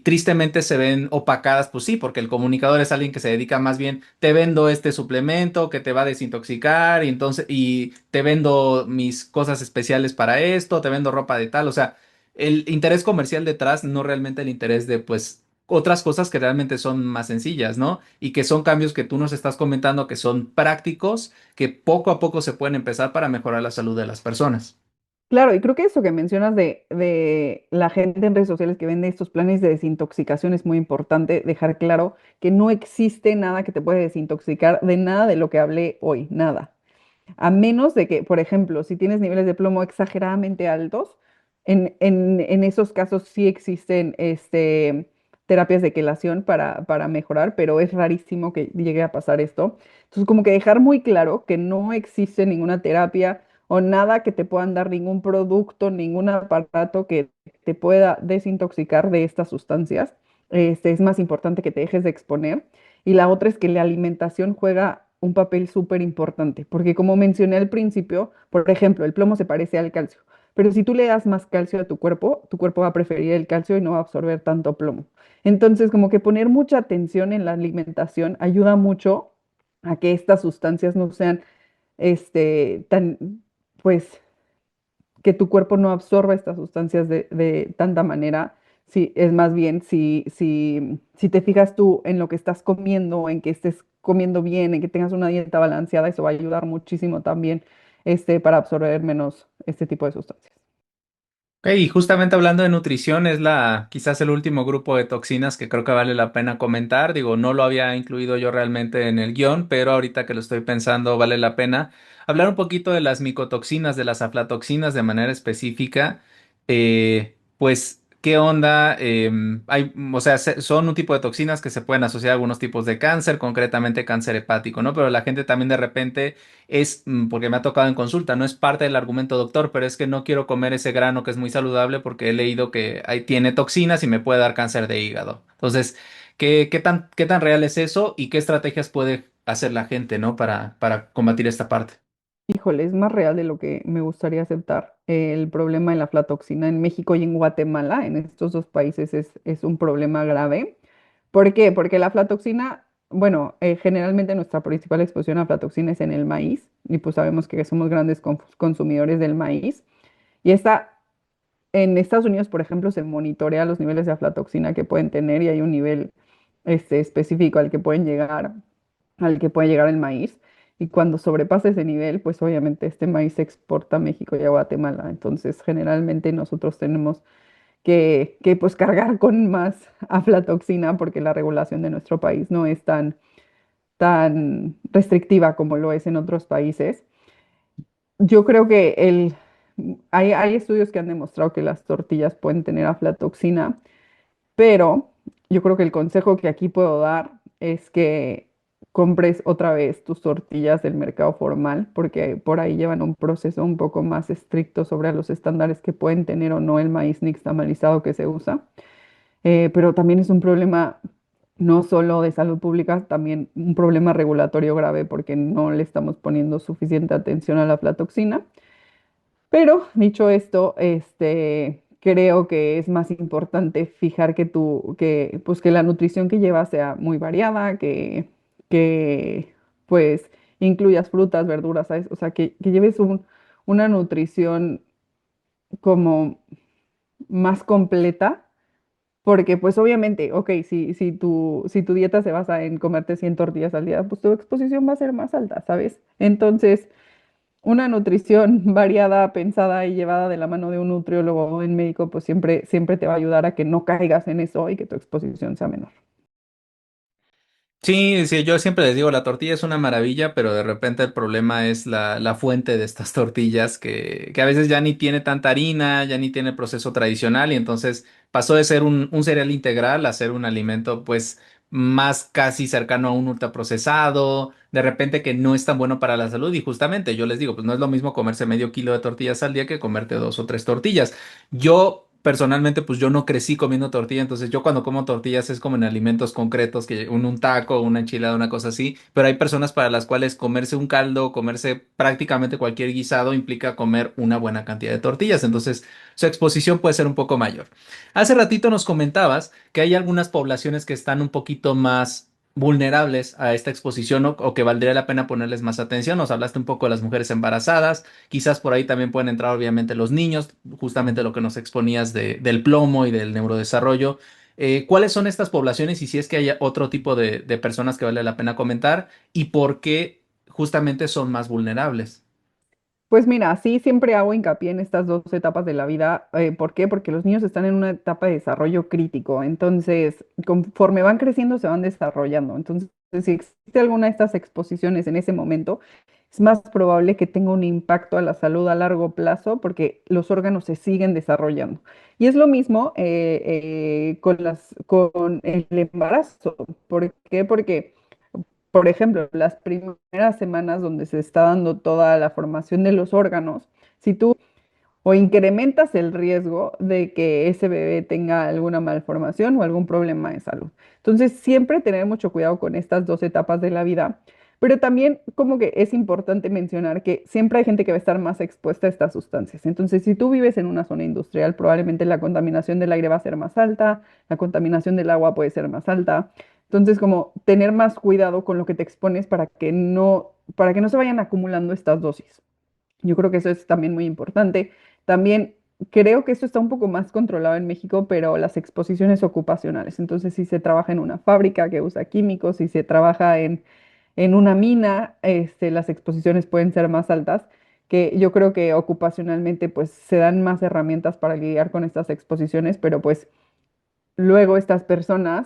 A: Tristemente se ven opacadas, pues sí, porque el comunicador es alguien que se dedica más bien, te vendo este suplemento que te va a desintoxicar y entonces, y te vendo mis cosas especiales para esto, te vendo ropa de tal, o sea, el interés comercial detrás, no realmente el interés de, pues, otras cosas que realmente son más sencillas, ¿no? Y que son cambios que tú nos estás comentando que son prácticos que poco a poco se pueden empezar para mejorar la salud de las personas.
B: Claro, y creo que eso que mencionas de la gente en redes sociales que vende estos planes de desintoxicación es muy importante dejar claro que no existe nada que te puede desintoxicar de nada de lo que hablé hoy, nada. A menos de que, por ejemplo, si tienes niveles de plomo exageradamente altos, en esos casos sí existen terapias de quelación para mejorar, pero es rarísimo que llegue a pasar esto. Entonces, como que dejar muy claro que no existe ninguna terapia o nada que te puedan dar, ningún producto, ningún aparato que te pueda desintoxicar de estas sustancias. Es más importante que te dejes de exponer. Y la otra es que la alimentación juega un papel súper importante, porque como mencioné al principio, por ejemplo, el plomo se parece al calcio, pero si tú le das más calcio a tu cuerpo va a preferir el calcio y no va a absorber tanto plomo. Entonces, como que poner mucha atención en la alimentación ayuda mucho a que estas sustancias no sean tan, pues, que tu cuerpo no absorba estas sustancias de tanta manera. Si, es más bien, si te fijas tú en lo que estás comiendo, en que estés comiendo bien, en que tengas una dieta balanceada, eso va a ayudar muchísimo también para absorber menos este tipo de sustancias.
A: Ok, y justamente hablando de nutrición, es quizás el último grupo de toxinas que creo que vale la pena comentar. Digo, no lo había incluido yo realmente en el guión, pero ahorita que lo estoy pensando, vale la pena hablar un poquito de las micotoxinas, de las aflatoxinas de manera específica. Pues, ¿qué onda? O sea, son un tipo de toxinas que se pueden asociar a algunos tipos de cáncer, concretamente cáncer hepático, ¿no? Pero la gente también de repente porque me ha tocado en consulta, no es parte del argumento, doctor, pero es que no quiero comer ese grano que es muy saludable porque he leído que ahí tiene toxinas y me puede dar cáncer de hígado. Entonces, qué tan real es eso y qué estrategias puede hacer la gente, ¿no? Para combatir esta parte.
B: Híjole, es más real de lo que me gustaría aceptar. El problema de la aflatoxina en México y en Guatemala, en estos dos países, es un problema grave. ¿Por qué? Porque la aflatoxina, bueno, generalmente nuestra principal exposición a aflatoxina es en el maíz, y pues sabemos que somos grandes consumidores del maíz. Y en Estados Unidos, por ejemplo, se monitorea los niveles de aflatoxina que pueden tener y hay un nivel específico al que puede llegar el maíz. Y cuando sobrepasa ese nivel, pues obviamente este maíz se exporta a México y a Guatemala. Entonces, generalmente nosotros tenemos pues cargar con más aflatoxina porque la regulación de nuestro país no es tan restrictiva como lo es en otros países. Yo creo que hay estudios que han demostrado que las tortillas pueden tener aflatoxina, pero yo creo que el consejo que aquí puedo dar es que compres otra vez tus tortillas del mercado formal, porque por ahí llevan un proceso un poco más estricto sobre los estándares que pueden tener o no el maíz nixtamalizado que se usa. Pero también es un problema no solo de salud pública, también un problema regulatorio grave porque no le estamos poniendo suficiente atención a la aflatoxina. Pero dicho esto, creo que es más importante fijar pues que la nutrición que llevas sea muy variada, que pues incluyas frutas, verduras, ¿sabes? O sea, que lleves una nutrición como más completa Porque pues obviamente, ok, si tu dieta se basa en comerte 100 tortillas al día, pues tu exposición va a ser más alta, ¿sabes? Entonces, una nutrición variada, pensada y llevada de la mano de un nutriólogo o un médico, pues siempre te va a ayudar a que no caigas en eso y que tu exposición sea menor.
A: Sí, sí, yo siempre les digo, la tortilla es una maravilla, pero de repente el problema es la fuente de estas tortillas, que a veces ya ni tiene tanta harina, ya ni tiene proceso tradicional, y entonces pasó de ser un cereal integral a ser un alimento pues más casi cercano a un ultraprocesado, de repente que no es tan bueno para la salud, y justamente yo les digo, pues no es lo mismo comerse medio kilo de tortillas al día que comerte dos o tres tortillas. Yo personalmente, pues yo no crecí comiendo tortilla, entonces yo cuando como tortillas es como en alimentos concretos, que un taco, una enchilada, una cosa así, pero hay personas para las cuales comerse un caldo, comerse prácticamente cualquier guisado implica comer una buena cantidad de tortillas, entonces su exposición puede ser un poco mayor. Hace ratito nos comentabas que hay algunas poblaciones que están un poquito más vulnerables a esta exposición o que valdría la pena ponerles más atención. Nos hablaste un poco de las mujeres embarazadas. Quizás por ahí también pueden entrar obviamente los niños, justamente lo que nos exponías del plomo y del neurodesarrollo. ¿Cuáles son estas poblaciones y si es que hay otro tipo de personas que vale la pena comentar y por qué justamente son más vulnerables?
B: Pues mira, sí, siempre hago hincapié en estas dos etapas de la vida. ¿Por qué? Porque los niños están en una etapa de desarrollo crítico. Entonces, conforme van creciendo, se van desarrollando. Entonces, si existe alguna de estas exposiciones en ese momento, es más probable que tenga un impacto a la salud a largo plazo porque los órganos se siguen desarrollando. Y es lo mismo con el embarazo. ¿Por qué? Porque por ejemplo, las primeras semanas donde se está dando toda la formación de los órganos, si tú o incrementas el riesgo de que ese bebé tenga alguna malformación o algún problema de salud. Entonces, siempre tener mucho cuidado con estas dos etapas de la vida, pero también como que es importante mencionar que siempre hay gente que va a estar más expuesta a estas sustancias. Entonces, si tú vives en una zona industrial, probablemente la contaminación del aire va a ser más alta, la contaminación del agua puede ser más alta. Entonces, como tener más cuidado con lo que te expones para que no se vayan acumulando estas dosis. Yo creo que eso es también muy importante. También creo que esto está un poco más controlado en México, pero las exposiciones ocupacionales. Entonces, si se trabaja en una fábrica que usa químicos, si se trabaja en una mina, las exposiciones pueden ser más altas, que yo creo que ocupacionalmente pues se dan más herramientas para lidiar con estas exposiciones, pero pues luego estas personas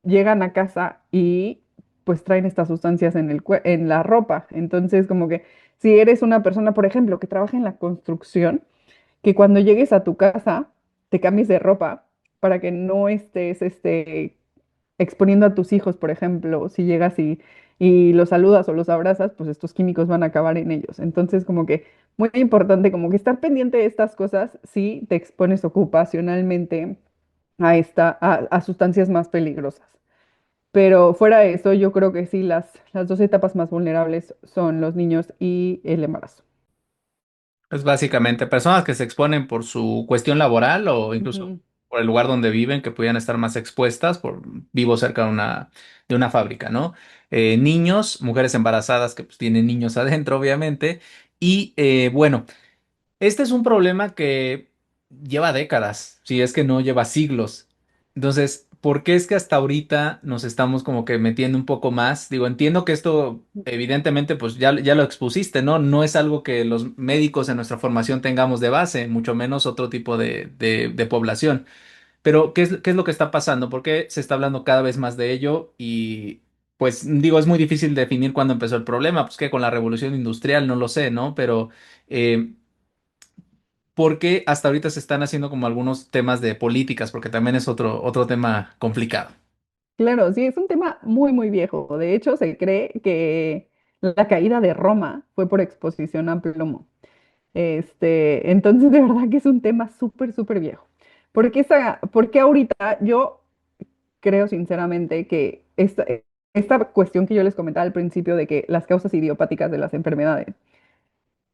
B: llegan a casa y pues traen estas sustancias en la ropa. Entonces, como que si eres una persona, por ejemplo, que trabaja en la construcción, que cuando llegues a tu casa te cambies de ropa para que no estés exponiendo a tus hijos, por ejemplo, si llegas y los saludas o los abrazas, pues estos químicos van a acabar en ellos. Entonces, como que muy importante, como que estar pendiente de estas cosas si te expones ocupacionalmente a sustancias más peligrosas. Pero fuera de eso, yo creo que sí, las dos etapas más vulnerables son los niños y el embarazo.
A: Es básicamente personas que se exponen por su cuestión laboral o incluso
B: Ujú.
A: por el lugar donde viven, que pudieran estar más expuestas por vivo cerca de una fábrica, ¿no? Niños, mujeres embarazadas que pues tienen niños adentro, obviamente. Y bueno. Este es un problema que lleva décadas, si es que no lleva siglos. Entonces, ¿por qué es que hasta ahorita nos estamos como que metiendo un poco más? Digo, entiendo que esto evidentemente pues ya lo expusiste, ¿no? No es algo que los médicos en nuestra formación tengamos de base, mucho menos otro tipo de población. Pero, ¿qué es lo que está pasando? ¿Por qué se está hablando cada vez más de ello? Y pues digo, es muy difícil definir cuándo empezó el problema, pues que con la revolución industrial, no lo sé, ¿no? Pero... porque hasta ahorita se están haciendo como algunos temas de políticas, porque también es otro tema complicado.
B: Claro, sí, es un tema muy, muy viejo. De hecho, se cree que la caída de Roma fue por exposición a plomo. Entonces, de verdad que es un tema súper, súper viejo. Porque ahorita yo creo sinceramente que esta cuestión que yo les comentaba al principio de que las causas idiopáticas de las enfermedades,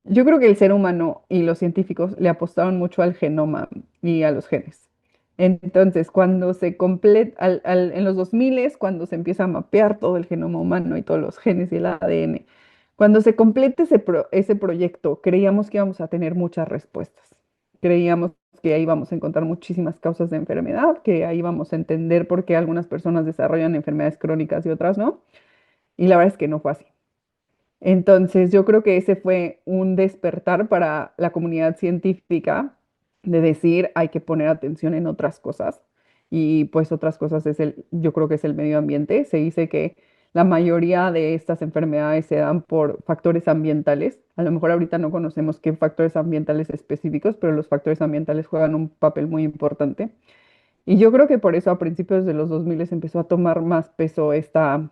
B: yo creo que el ser humano y los científicos le apostaron mucho al genoma y a los genes. Entonces, cuando se completa, en los 2000, cuando se empieza a mapear todo el genoma humano y todos los genes y el ADN, cuando se complete ese proyecto, creíamos que íbamos a tener muchas respuestas. Creíamos que ahí vamos a encontrar muchísimas causas de enfermedad, que ahí vamos a entender por qué algunas personas desarrollan enfermedades crónicas y otras no. Y la verdad es que no fue así. Entonces, yo creo que ese fue un despertar para la comunidad científica de decir hay que poner atención en otras cosas. Y pues otras cosas yo creo que es el medio ambiente. Se dice que la mayoría de estas enfermedades se dan por factores ambientales. A lo mejor ahorita no conocemos qué factores ambientales específicos, pero los factores ambientales juegan un papel muy importante. Y yo creo que por eso a principios de los 2000 empezó a tomar más peso esta,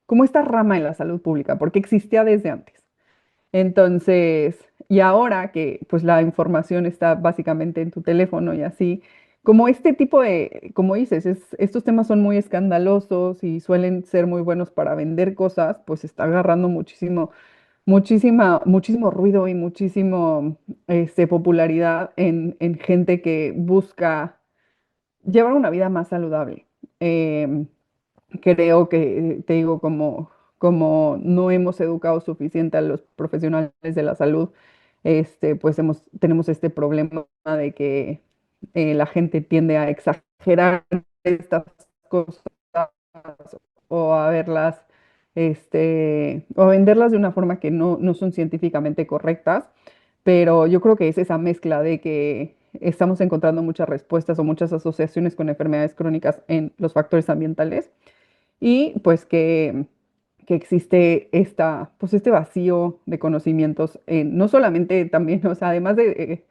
B: como esta rama de la salud pública, porque existía desde antes. Entonces, y ahora que pues la información está básicamente en tu teléfono y así, como este tipo de, como dices, estos temas son muy escandalosos y suelen ser muy buenos para vender cosas, pues está agarrando muchísimo ruido y muchísimo popularidad en gente que busca llevar una vida más saludable. Em, Creo que, te digo, como no hemos educado suficiente a los profesionales de la salud, pues tenemos este problema de que la gente tiende a exagerar estas cosas o a verlas, o a venderlas de una forma que no son científicamente correctas, pero yo creo que es esa mezcla de que estamos encontrando muchas respuestas o muchas asociaciones con enfermedades crónicas en los factores ambientales y pues que existe pues este vacío de conocimientos, no solamente también, o sea, además de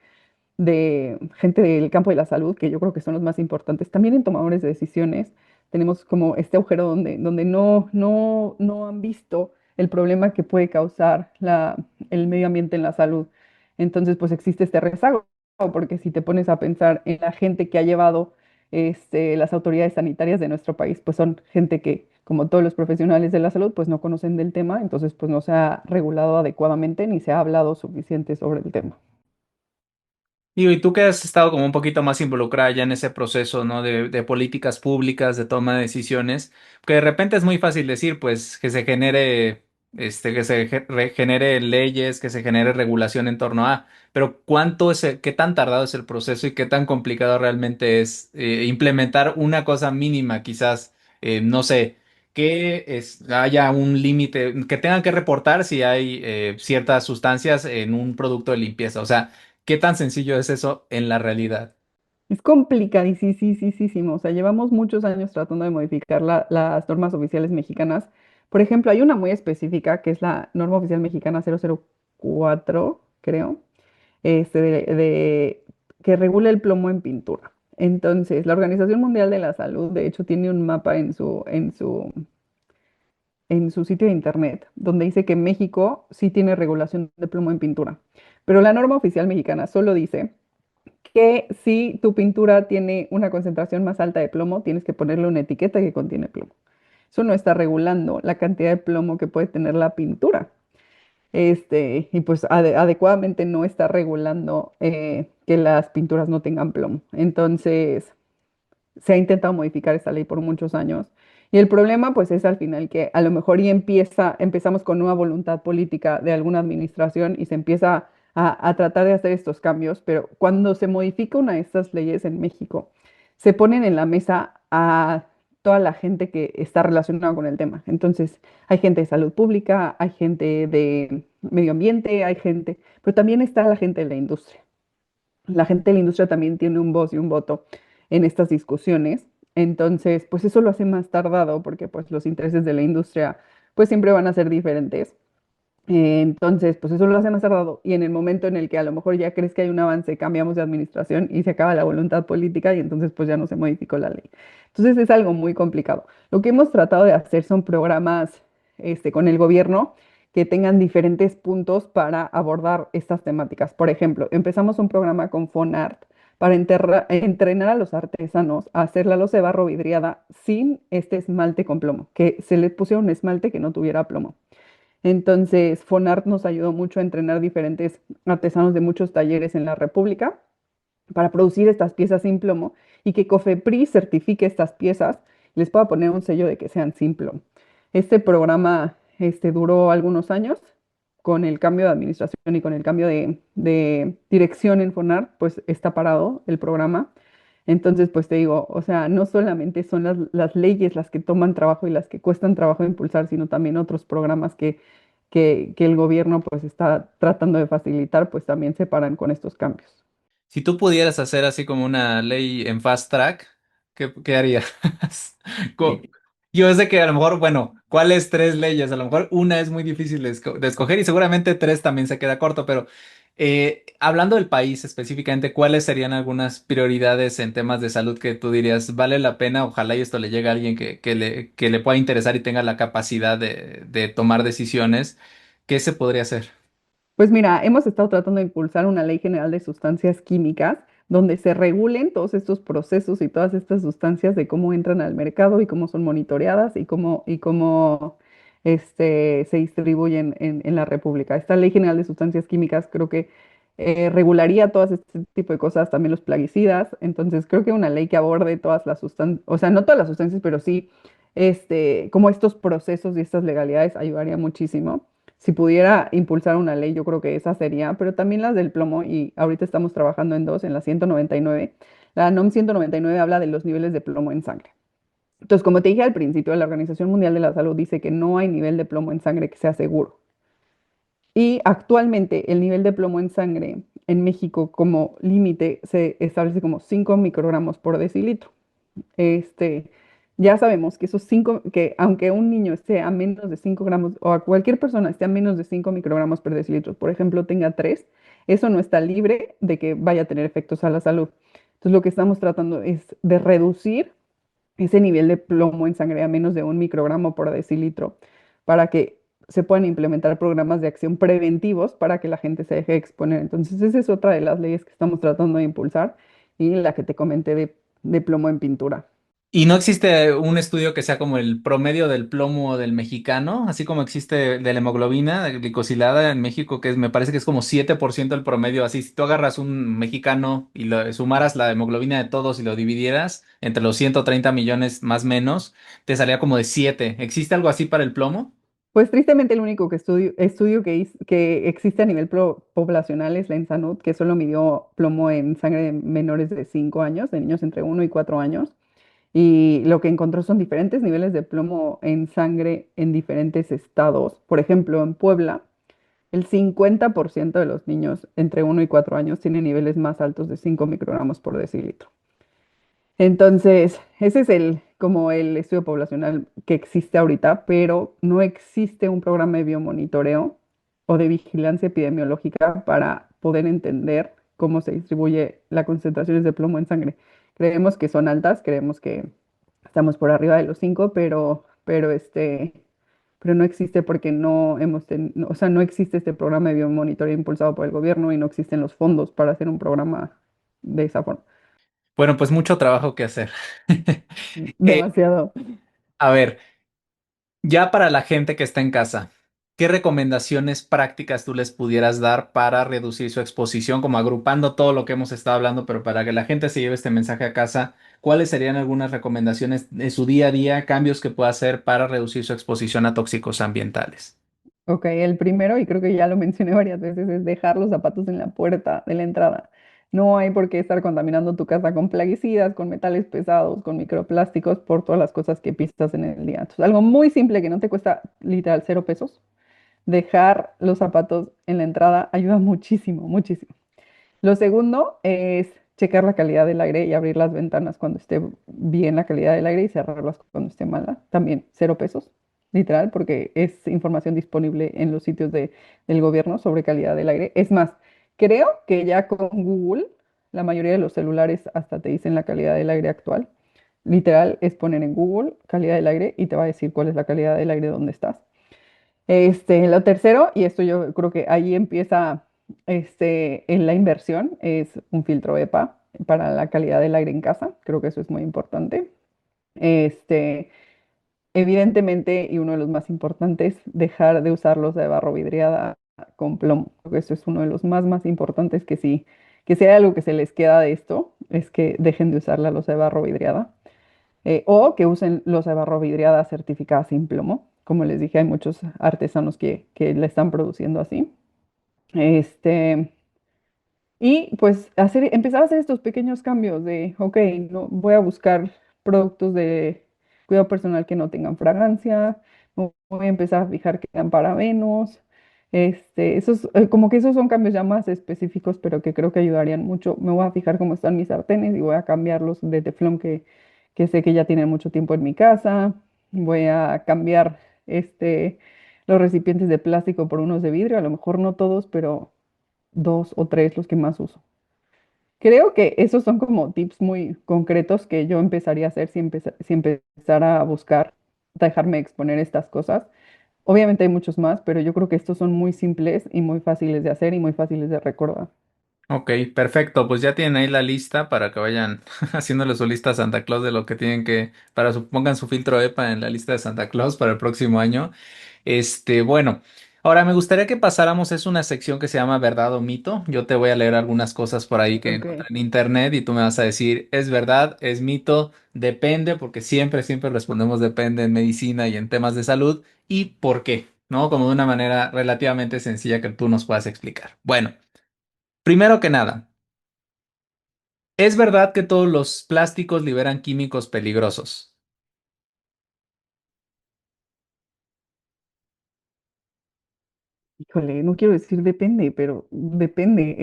B: gente del campo de la salud, que yo creo que son los más importantes, también en tomadores de decisiones, tenemos como este agujero donde no han visto el problema que puede causar el medio ambiente en la salud. Entonces, pues existe este rezago, porque si te pones a pensar en la gente que ha llevado las autoridades sanitarias de nuestro país, pues son gente que, como todos los profesionales de la salud, pues no conocen del tema, entonces pues no se ha regulado adecuadamente ni se ha hablado suficiente sobre el tema.
A: Y tú que has estado como un poquito más involucrada ya en ese proceso, ¿no? De políticas públicas, de toma de decisiones, que de repente es muy fácil decir, pues, que se genere, genere leyes, que se genere regulación en torno a, pero qué tan tardado es el proceso y qué tan complicado realmente es implementar una cosa mínima, quizás, no sé, haya un límite, que tengan que reportar si hay ciertas sustancias en un producto de limpieza, o sea. ¿Qué tan sencillo es eso en la realidad?
B: Es complicadísimo. O sea, llevamos muchos años tratando de modificar las normas oficiales mexicanas. Por ejemplo, hay una muy específica que es la norma oficial mexicana 004, creo, que regula el plomo en pintura. Entonces, la Organización Mundial de la Salud, de hecho, tiene un mapa en su sitio de internet, donde dice que México sí tiene regulación de plomo en pintura. Pero la norma oficial mexicana solo dice que si tu pintura tiene una concentración más alta de plomo, tienes que ponerle una etiqueta que contiene plomo. Eso no está regulando la cantidad de plomo que puede tener la pintura. Y pues adecuadamente no está regulando que las pinturas no tengan plomo. Entonces, se ha intentado modificar esta ley por muchos años. Y el problema, pues, es al final que a lo mejor empezamos con una voluntad política de alguna administración y se empieza a tratar de hacer estos cambios, pero cuando se modifica una de estas leyes en México, se ponen en la mesa a toda la gente que está relacionada con el tema. Entonces, hay gente de salud pública, hay gente de medio ambiente, pero también está la gente de la industria. La gente de la industria también tiene un voz y un voto en estas discusiones. Entonces, pues eso lo hace más tardado porque pues los intereses de la industria pues siempre van a ser diferentes. Entonces, pues eso lo hace más tardado y en el momento en el que a lo mejor ya crees que hay un avance, cambiamos de administración y se acaba la voluntad política y entonces pues ya no se modificó la ley. Entonces es algo muy complicado. Lo que hemos tratado de hacer son programas con el gobierno que tengan diferentes puntos para abordar estas temáticas. Por ejemplo, empezamos un programa con Fonart para entrenar a los artesanos a hacer la loza de barro vidriada sin este esmalte con plomo, que se le pusiera un esmalte que no tuviera plomo. Entonces, Fonart nos ayudó mucho a entrenar diferentes artesanos de muchos talleres en la República para producir estas piezas sin plomo y que COFEPRIS certifique estas piezas y les pueda poner un sello de que sean sin plomo. Este programa duró algunos años con el cambio de administración y con el cambio de dirección en FONAR, pues está parado el programa. Entonces, pues te digo, o sea, no solamente son las leyes las que toman trabajo y las que cuestan trabajo impulsar, sino también otros programas que el gobierno pues está tratando de facilitar, pues también se paran con estos cambios.
A: Si tú pudieras hacer así como una ley en fast track, ¿qué harías? Co- Yo sé que a lo mejor, bueno, ¿cuáles tres leyes? A lo mejor una es muy difícil de escoger y seguramente tres también se queda corto, pero hablando del país específicamente, ¿cuáles serían algunas prioridades en temas de salud que tú dirías vale la pena? Ojalá y esto le llegue a alguien que le pueda interesar y tenga la capacidad de tomar decisiones. ¿Qué se podría hacer?
B: Pues mira, hemos estado tratando de impulsar una ley general de sustancias químicas donde se regulen todos estos procesos y todas estas sustancias de cómo entran al mercado y cómo son monitoreadas y cómo se distribuyen en la República. Esta ley general de sustancias químicas creo que regularía todas este tipo de cosas, también los plaguicidas. Entonces creo que una ley que aborde todas las sustancias, o sea, no todas las sustancias, pero sí como estos procesos y estas legalidades ayudaría muchísimo. Si pudiera impulsar una ley, yo creo que esa sería, pero también las del plomo, y ahorita estamos trabajando en dos, en la 199. La NOM 199 habla de los niveles de plomo en sangre. Entonces, como te dije al principio, la Organización Mundial de la Salud dice que no hay nivel de plomo en sangre que sea seguro. Y actualmente el nivel de plomo en sangre en México como límite se establece como 5 microgramos por decilitro. Este, ya sabemos que esos 5, que aunque un niño esté a menos de 5 gramos, o a cualquier persona esté a menos de 5 microgramos por decilitro, por ejemplo, tenga 3, eso no está libre de que vaya a tener efectos a la salud. Entonces, lo que estamos tratando es de reducir ese nivel de plomo en sangre a menos de 1 microgramo por decilitro para que se puedan implementar programas de acción preventivos para que la gente se deje exponer. Entonces, esa es otra de las leyes que estamos tratando de impulsar y la que te comenté de plomo en pintura.
A: ¿Y no existe un estudio que sea como el promedio del plomo del mexicano, así como existe de la hemoglobina de glicosilada en México, me parece que es como 7% el promedio? Así, si tú agarras un mexicano y sumaras la hemoglobina de todos y lo dividieras entre los 130 millones más menos, te salía como de 7. ¿Existe algo así para el plomo?
B: Pues tristemente el único estudio que existe a nivel poblacional es la ENSANUD, que solo midió plomo en sangre de menores de 5 años, de niños entre 1 y 4 años. Y lo que encontró son diferentes niveles de plomo en sangre en diferentes estados. Por ejemplo, en Puebla, el 50% de los niños entre 1 y 4 años tienen niveles más altos de 5 microgramos por decilitro. Entonces, ese es como el estudio poblacional que existe ahorita, pero no existe un programa de biomonitoreo o de vigilancia epidemiológica para poder entender cómo se distribuye las concentraciones de plomo en sangre. Creemos que son altas, creemos que estamos por arriba de los 5, pero no existe porque o sea, no existe este programa de biomonitoreo impulsado por el gobierno y no existen los fondos para hacer un programa de esa forma.
A: Bueno, pues mucho trabajo que hacer. Eh,
B: Demasiado.
A: a ver. Ya para la gente que está en casa, ¿qué recomendaciones prácticas tú les pudieras dar para reducir su exposición, como agrupando todo lo que hemos estado hablando, pero para que la gente se lleve este mensaje a casa? ¿Cuáles serían algunas recomendaciones de su día a día, cambios que pueda hacer para reducir su exposición a tóxicos ambientales?
B: Ok, el primero, y creo que ya lo mencioné varias veces, es dejar los zapatos en la puerta de la entrada. No hay por qué estar contaminando tu casa con plaguicidas, con metales pesados, con microplásticos, por todas las cosas que pisas en el día. Entonces, algo muy simple que no te cuesta literal 0 pesos. Dejar los zapatos en la entrada ayuda muchísimo, muchísimo. Lo segundo es checar la calidad del aire y abrir las ventanas cuando esté bien la calidad del aire y cerrarlas cuando esté mala. También 0 pesos, literal, porque es información disponible en los sitios del gobierno sobre calidad del aire. Es más, creo que ya con Google, la mayoría de los celulares hasta te dicen la calidad del aire actual. Literal, es poner en Google calidad del aire y te va a decir cuál es la calidad del aire donde estás. Lo tercero, y esto yo creo que ahí empieza en la inversión, es un filtro EPA para la calidad del aire en casa. Creo que eso es muy importante. Este, Evidentemente, y uno de los más importantes, dejar de usar los de barro vidriada con plomo. Creo que eso es uno de los más importantes que si hay algo que se les queda de esto, es que dejen de usar la loza de barro vidriada o que usen loza de barro vidriada certificada sin plomo. como les dije, hay muchos artesanos que la están produciendo así. Este, y pues empezar a hacer estos pequeños cambios de, ok, no, voy a buscar productos de cuidado personal que no tengan fragancia, voy a empezar a fijar que tengan parabenos. Como que esos son cambios ya más específicos, pero que creo que ayudarían mucho. Me voy a fijar cómo están mis sartenes y voy a cambiarlos de teflón que sé que ya tienen mucho tiempo en mi casa. Voy a cambiar los recipientes de plástico por unos de vidrio, a lo mejor no todos, pero dos o tres los que más uso. Creo que esos son como tips muy concretos que yo empezaría a hacer si empezara a buscar dejarme exponer estas cosas. Obviamente hay muchos más, pero yo creo que estos son muy simples y muy fáciles de hacer y muy fáciles de recordar.
A: Ok, perfecto. Pues ya tienen ahí la lista para que vayan haciéndole su lista a Santa Claus de lo que tienen que, pongan su filtro EPA en la lista de Santa Claus para el próximo año. Bueno, ahora me gustaría que pasáramos, es una sección que se llama Verdad o Mito. Yo te voy a leer algunas cosas por ahí que encontré
B: Ok.
A: en internet y tú me vas a decir, ¿es verdad? ¿Es mito? Depende, porque siempre respondemos depende en medicina y en temas de salud. ¿Y por qué? ¿No? Como de una manera relativamente sencilla que tú nos puedas explicar. Bueno, primero que nada. ¿Es verdad que todos los plásticos liberan químicos peligrosos?
B: Híjole, no quiero decir depende, pero depende.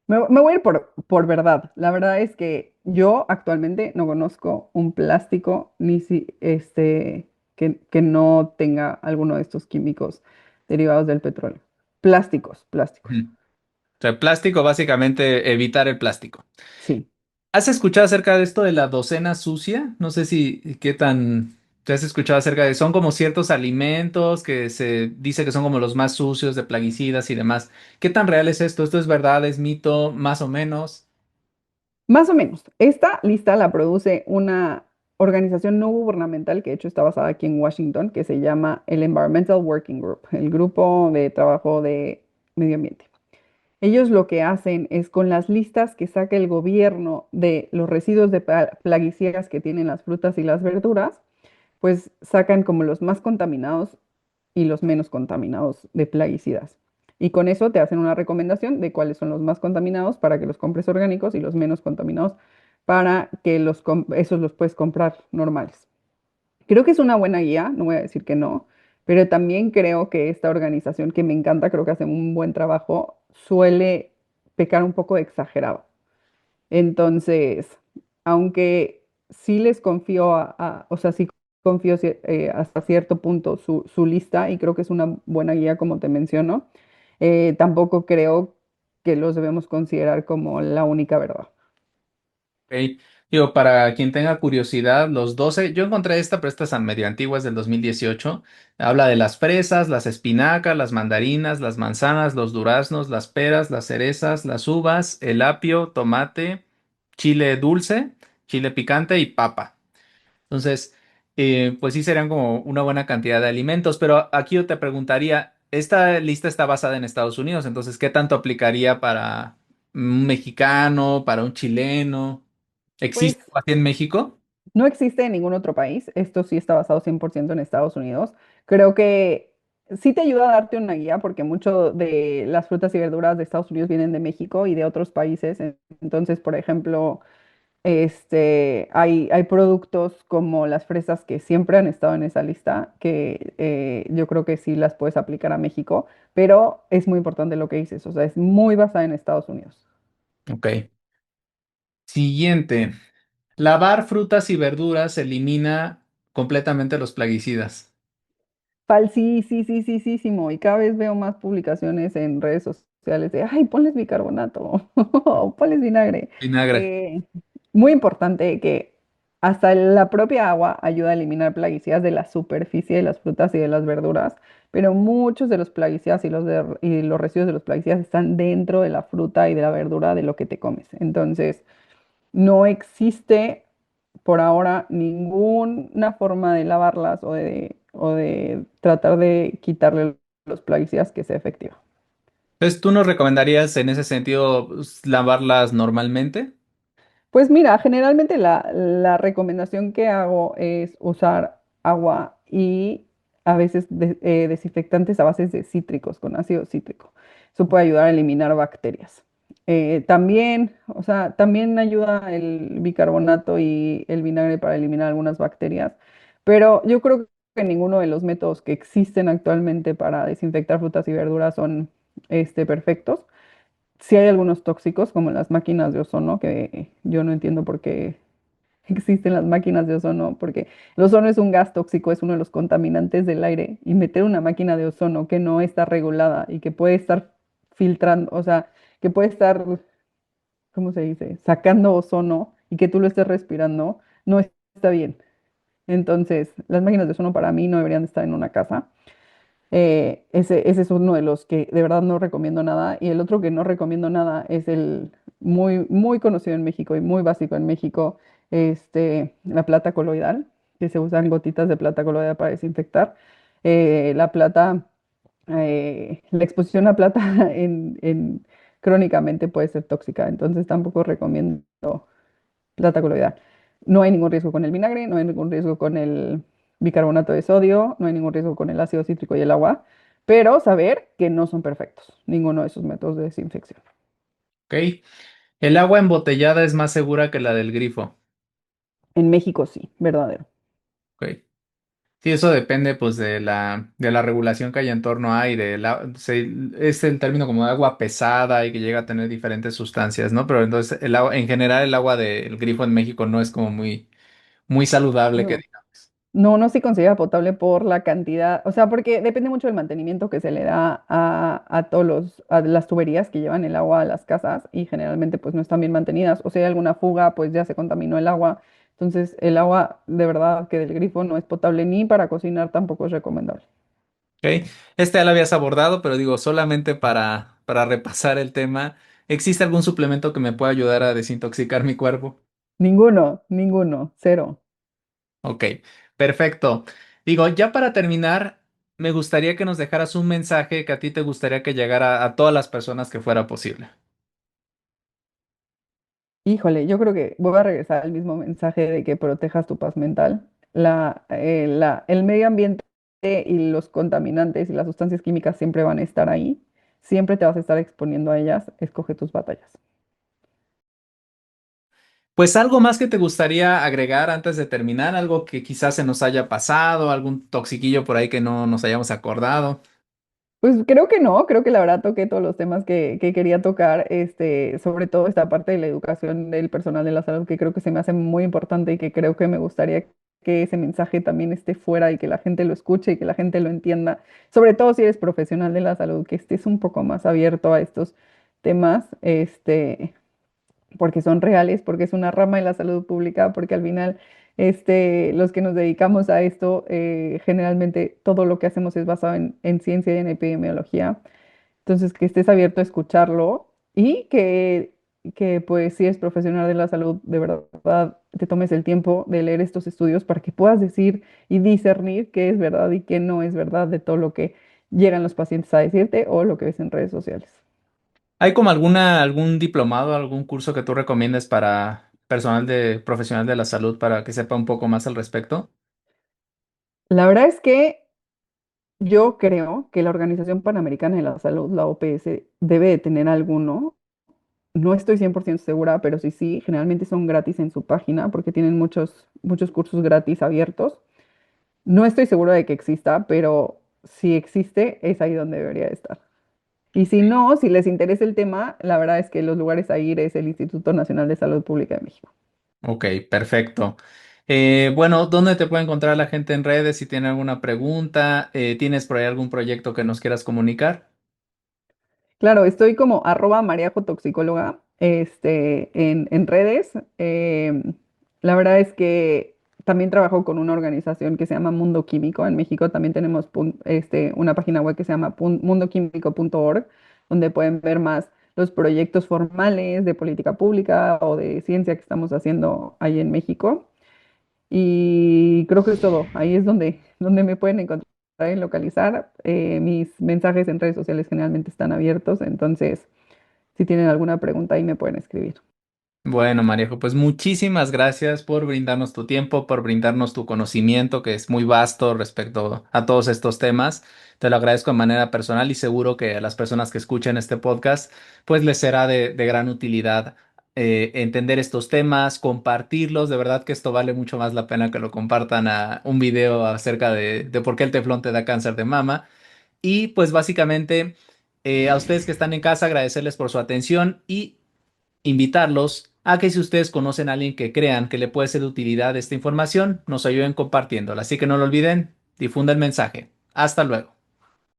B: Me voy a ir por verdad. La verdad es que yo actualmente no conozco un plástico que no tenga alguno de estos químicos derivados del petróleo. Plásticos, plásticos.
A: Ujú. O sea, plástico, básicamente evitar el plástico.
B: Sí.
A: ¿Has escuchado acerca de esto de la docena sucia? No sé si qué tan te has escuchado acerca de, son como ciertos alimentos que se dice que son como los más sucios de plaguicidas y demás. ¿Qué tan real es esto? ¿Esto es verdad? ¿Es mito? ¿Más o menos?
B: Más o menos. Esta lista la produce una organización no gubernamental que de hecho está basada aquí en Washington, que se llama el Environmental Working Group, el grupo de trabajo de medio ambiente. Ellos lo que hacen es con las listas que saca el gobierno de los residuos de plaguicidas que tienen las frutas y las verduras, pues sacan como los más contaminados y los menos contaminados de plaguicidas. Y con eso te hacen una recomendación de cuáles son los más contaminados para que los compres orgánicos y los menos contaminados para que esos los puedes comprar normales. Creo que es una buena guía, no voy a decir que no, pero también creo que esta organización que me encanta, creo que hace un buen trabajo, suele pecar un poco de exagerado. Entonces, aunque sí les confío o sea, sí confío hasta cierto punto su lista y creo que es una buena guía como te menciono, tampoco creo que los debemos considerar como la única verdad.
A: Ok. Digo, para quien tenga curiosidad, los 12, yo encontré esta, pero esta es medio antigua, es del 2018. Habla de las fresas, las espinacas, las mandarinas, las manzanas, los duraznos, las peras, las cerezas, las uvas, el apio, tomate, chile dulce, chile picante y papa. Entonces, pues sí serían como una buena cantidad de alimentos, pero aquí yo te preguntaría, esta lista está basada en Estados Unidos, entonces, ¿qué tanto aplicaría para un mexicano, para un chileno? ¿Existe
B: Pues
A: algo así en México?
B: no existe en ningún otro país. Esto sí está basado 100% en Estados Unidos. Creo que sí te ayuda a darte una guía porque mucho de las frutas y verduras de Estados Unidos vienen de México y de otros países. Entonces, por ejemplo, hay productos como las fresas que siempre han estado en esa lista, que yo creo que sí las puedes aplicar a México, pero es muy importante lo que dices, o sea, es muy basada en Estados Unidos.
A: Ok. Siguiente. Lavar frutas y verduras elimina completamente los plaguicidas.
B: Falsísimo. Y cada vez veo más publicaciones en redes sociales de, ay, ponles bicarbonato o ponles vinagre.
A: Vinagre.
B: Eh, Muy importante que hasta la propia agua ayuda a eliminar plaguicidas de la superficie de las frutas y de las verduras, pero muchos de los plaguicidas y los residuos de los plaguicidas están dentro de la fruta y de la verdura de lo que te comes. Entonces, no existe por ahora ninguna forma de lavarlas o de tratar de quitarle los plaguicidas que sea efectiva.
A: Entonces, ¿tú nos recomendarías en ese sentido pues, lavarlas normalmente?
B: Pues mira, generalmente la recomendación que hago es usar agua y a veces desinfectantes a bases de cítricos, con ácido cítrico. Eso puede ayudar a eliminar bacterias. También, o sea, también ayuda el bicarbonato y el vinagre para eliminar algunas bacterias, pero yo creo que ninguno de los métodos que existen actualmente para desinfectar frutas y verduras son perfectos. Sí hay algunos tóxicos, como las máquinas de ozono, que yo no entiendo por qué existen las máquinas de ozono, porque el ozono es un gas tóxico, es uno de los contaminantes del aire, y meter una máquina de ozono que no está regulada y que puede estar filtrando, o sea, que puede estar, ¿cómo se dice?, sacando ozono y que tú lo estés respirando, no está bien. Entonces, las máquinas de ozono para mí no deberían de estar en una casa. Ese es uno de los que de verdad no recomiendo nada. Y el otro que no recomiendo nada es el muy conocido en México y muy básico en México, la plata coloidal, que se usan gotitas de plata coloidal para desinfectar. La plata, la exposición a plata crónicamente puede ser tóxica, entonces tampoco recomiendo plata coloidal. No hay ningún riesgo con el vinagre, no hay ningún riesgo con el bicarbonato de sodio, no hay ningún riesgo con el ácido cítrico y el agua, pero saber que no son perfectos, ninguno de esos métodos de desinfección.
A: Ok. El agua embotellada es más segura que la del grifo.
B: En México sí, verdadero.
A: Ok. Sí, eso depende pues de la regulación que hay en torno a y es el término como de agua pesada y que llega a tener diferentes sustancias, ¿no? Pero entonces el agua, en general el agua del grifo en México no es como muy saludable que
B: No.
A: digamos.
B: No se considera potable por la cantidad, o sea, porque depende mucho del mantenimiento que se le da a a las tuberías que llevan el agua a las casas y generalmente pues no están bien mantenidas. O si hay alguna fuga, pues ya se contaminó el agua. Entonces el agua de verdad que del grifo no es potable ni para cocinar tampoco es recomendable.
A: Ok. Este ya lo habías abordado, pero digo, solamente para repasar el tema, ¿existe algún suplemento que me pueda ayudar a desintoxicar mi cuerpo?
B: Ninguno, cero.
A: Ok, perfecto. Digo, ya para terminar, me gustaría que nos dejaras un mensaje que a ti te gustaría que llegara a todas las personas que fuera posible.
B: Híjole, yo creo que voy a regresar al mismo mensaje de que protejas tu paz mental. El medio ambiente y los contaminantes y las sustancias químicas siempre van a estar ahí. Siempre te vas a estar exponiendo a ellas. Escoge tus batallas.
A: Pues algo más que te gustaría agregar antes de terminar, algo que quizás se nos haya pasado, algún toxiquillo por ahí que no nos hayamos acordado.
B: Pues creo que no, creo que la verdad toqué todos los temas que quería tocar, sobre todo esta parte de la educación del personal de la salud, que creo que se me hace muy importante y que creo que me gustaría que ese mensaje también esté fuera y que la gente lo escuche y que la gente lo entienda, sobre todo si eres profesional de la salud, que estés un poco más abierto a estos temas, porque son reales, porque es una rama de la salud pública, porque al final, los que nos dedicamos a esto, generalmente todo lo que hacemos es basado en ciencia y en epidemiología. Entonces, que estés abierto a escucharlo y que pues si eres profesional de la salud, de verdad te tomes el tiempo de leer estos estudios para que puedas decir y discernir qué es verdad y qué no es verdad de todo lo que llegan los pacientes a decirte o lo que ves en redes sociales.
A: ¿Hay como algún diplomado, algún curso que tú recomiendes para profesional de la salud para que sepa un poco más al respecto?
B: La verdad es que yo creo que la Organización Panamericana de la Salud, la OPS, debe de tener alguno. No estoy 100% segura, pero sí, generalmente son gratis en su página porque tienen muchos cursos gratis abiertos. No estoy segura de que exista, pero si existe, es ahí donde debería estar. Y si no, si les interesa el tema, la verdad es que los lugares a ir es el Instituto Nacional de Salud Pública de México.
A: Ok, perfecto. Bueno, ¿dónde te puede encontrar la gente en redes si tiene alguna pregunta? ¿Tienes por ahí algún proyecto que nos quieras comunicar?
B: Claro, estoy como @mariajotoxicóloga, en redes. La verdad es que también trabajo con una organización que se llama Mundo Químico. En México también tenemos una página web que se llama mundoquímico.org, donde pueden ver más los proyectos formales de política pública o de ciencia que estamos haciendo ahí en México. Y creo que es todo. Ahí es donde me pueden encontrar y localizar. Mis mensajes en redes sociales generalmente están abiertos, entonces si tienen alguna pregunta ahí me pueden escribir.
A: Bueno, Marejo, pues muchísimas gracias por brindarnos tu tiempo, por brindarnos tu conocimiento, que es muy vasto respecto a todos estos temas. Te lo agradezco de manera personal y seguro que a las personas que escuchen este podcast, pues les será de gran utilidad entender estos temas, compartirlos. De verdad que esto vale mucho más la pena que lo compartan a un video acerca de por qué el teflón te da cáncer de mama. Y pues básicamente a ustedes que están en casa, agradecerles por su atención y invitarlos a que si ustedes conocen a alguien que crean que le puede ser de utilidad esta información, nos ayuden compartiéndola. Así que no lo olviden, difundan el mensaje. Hasta luego.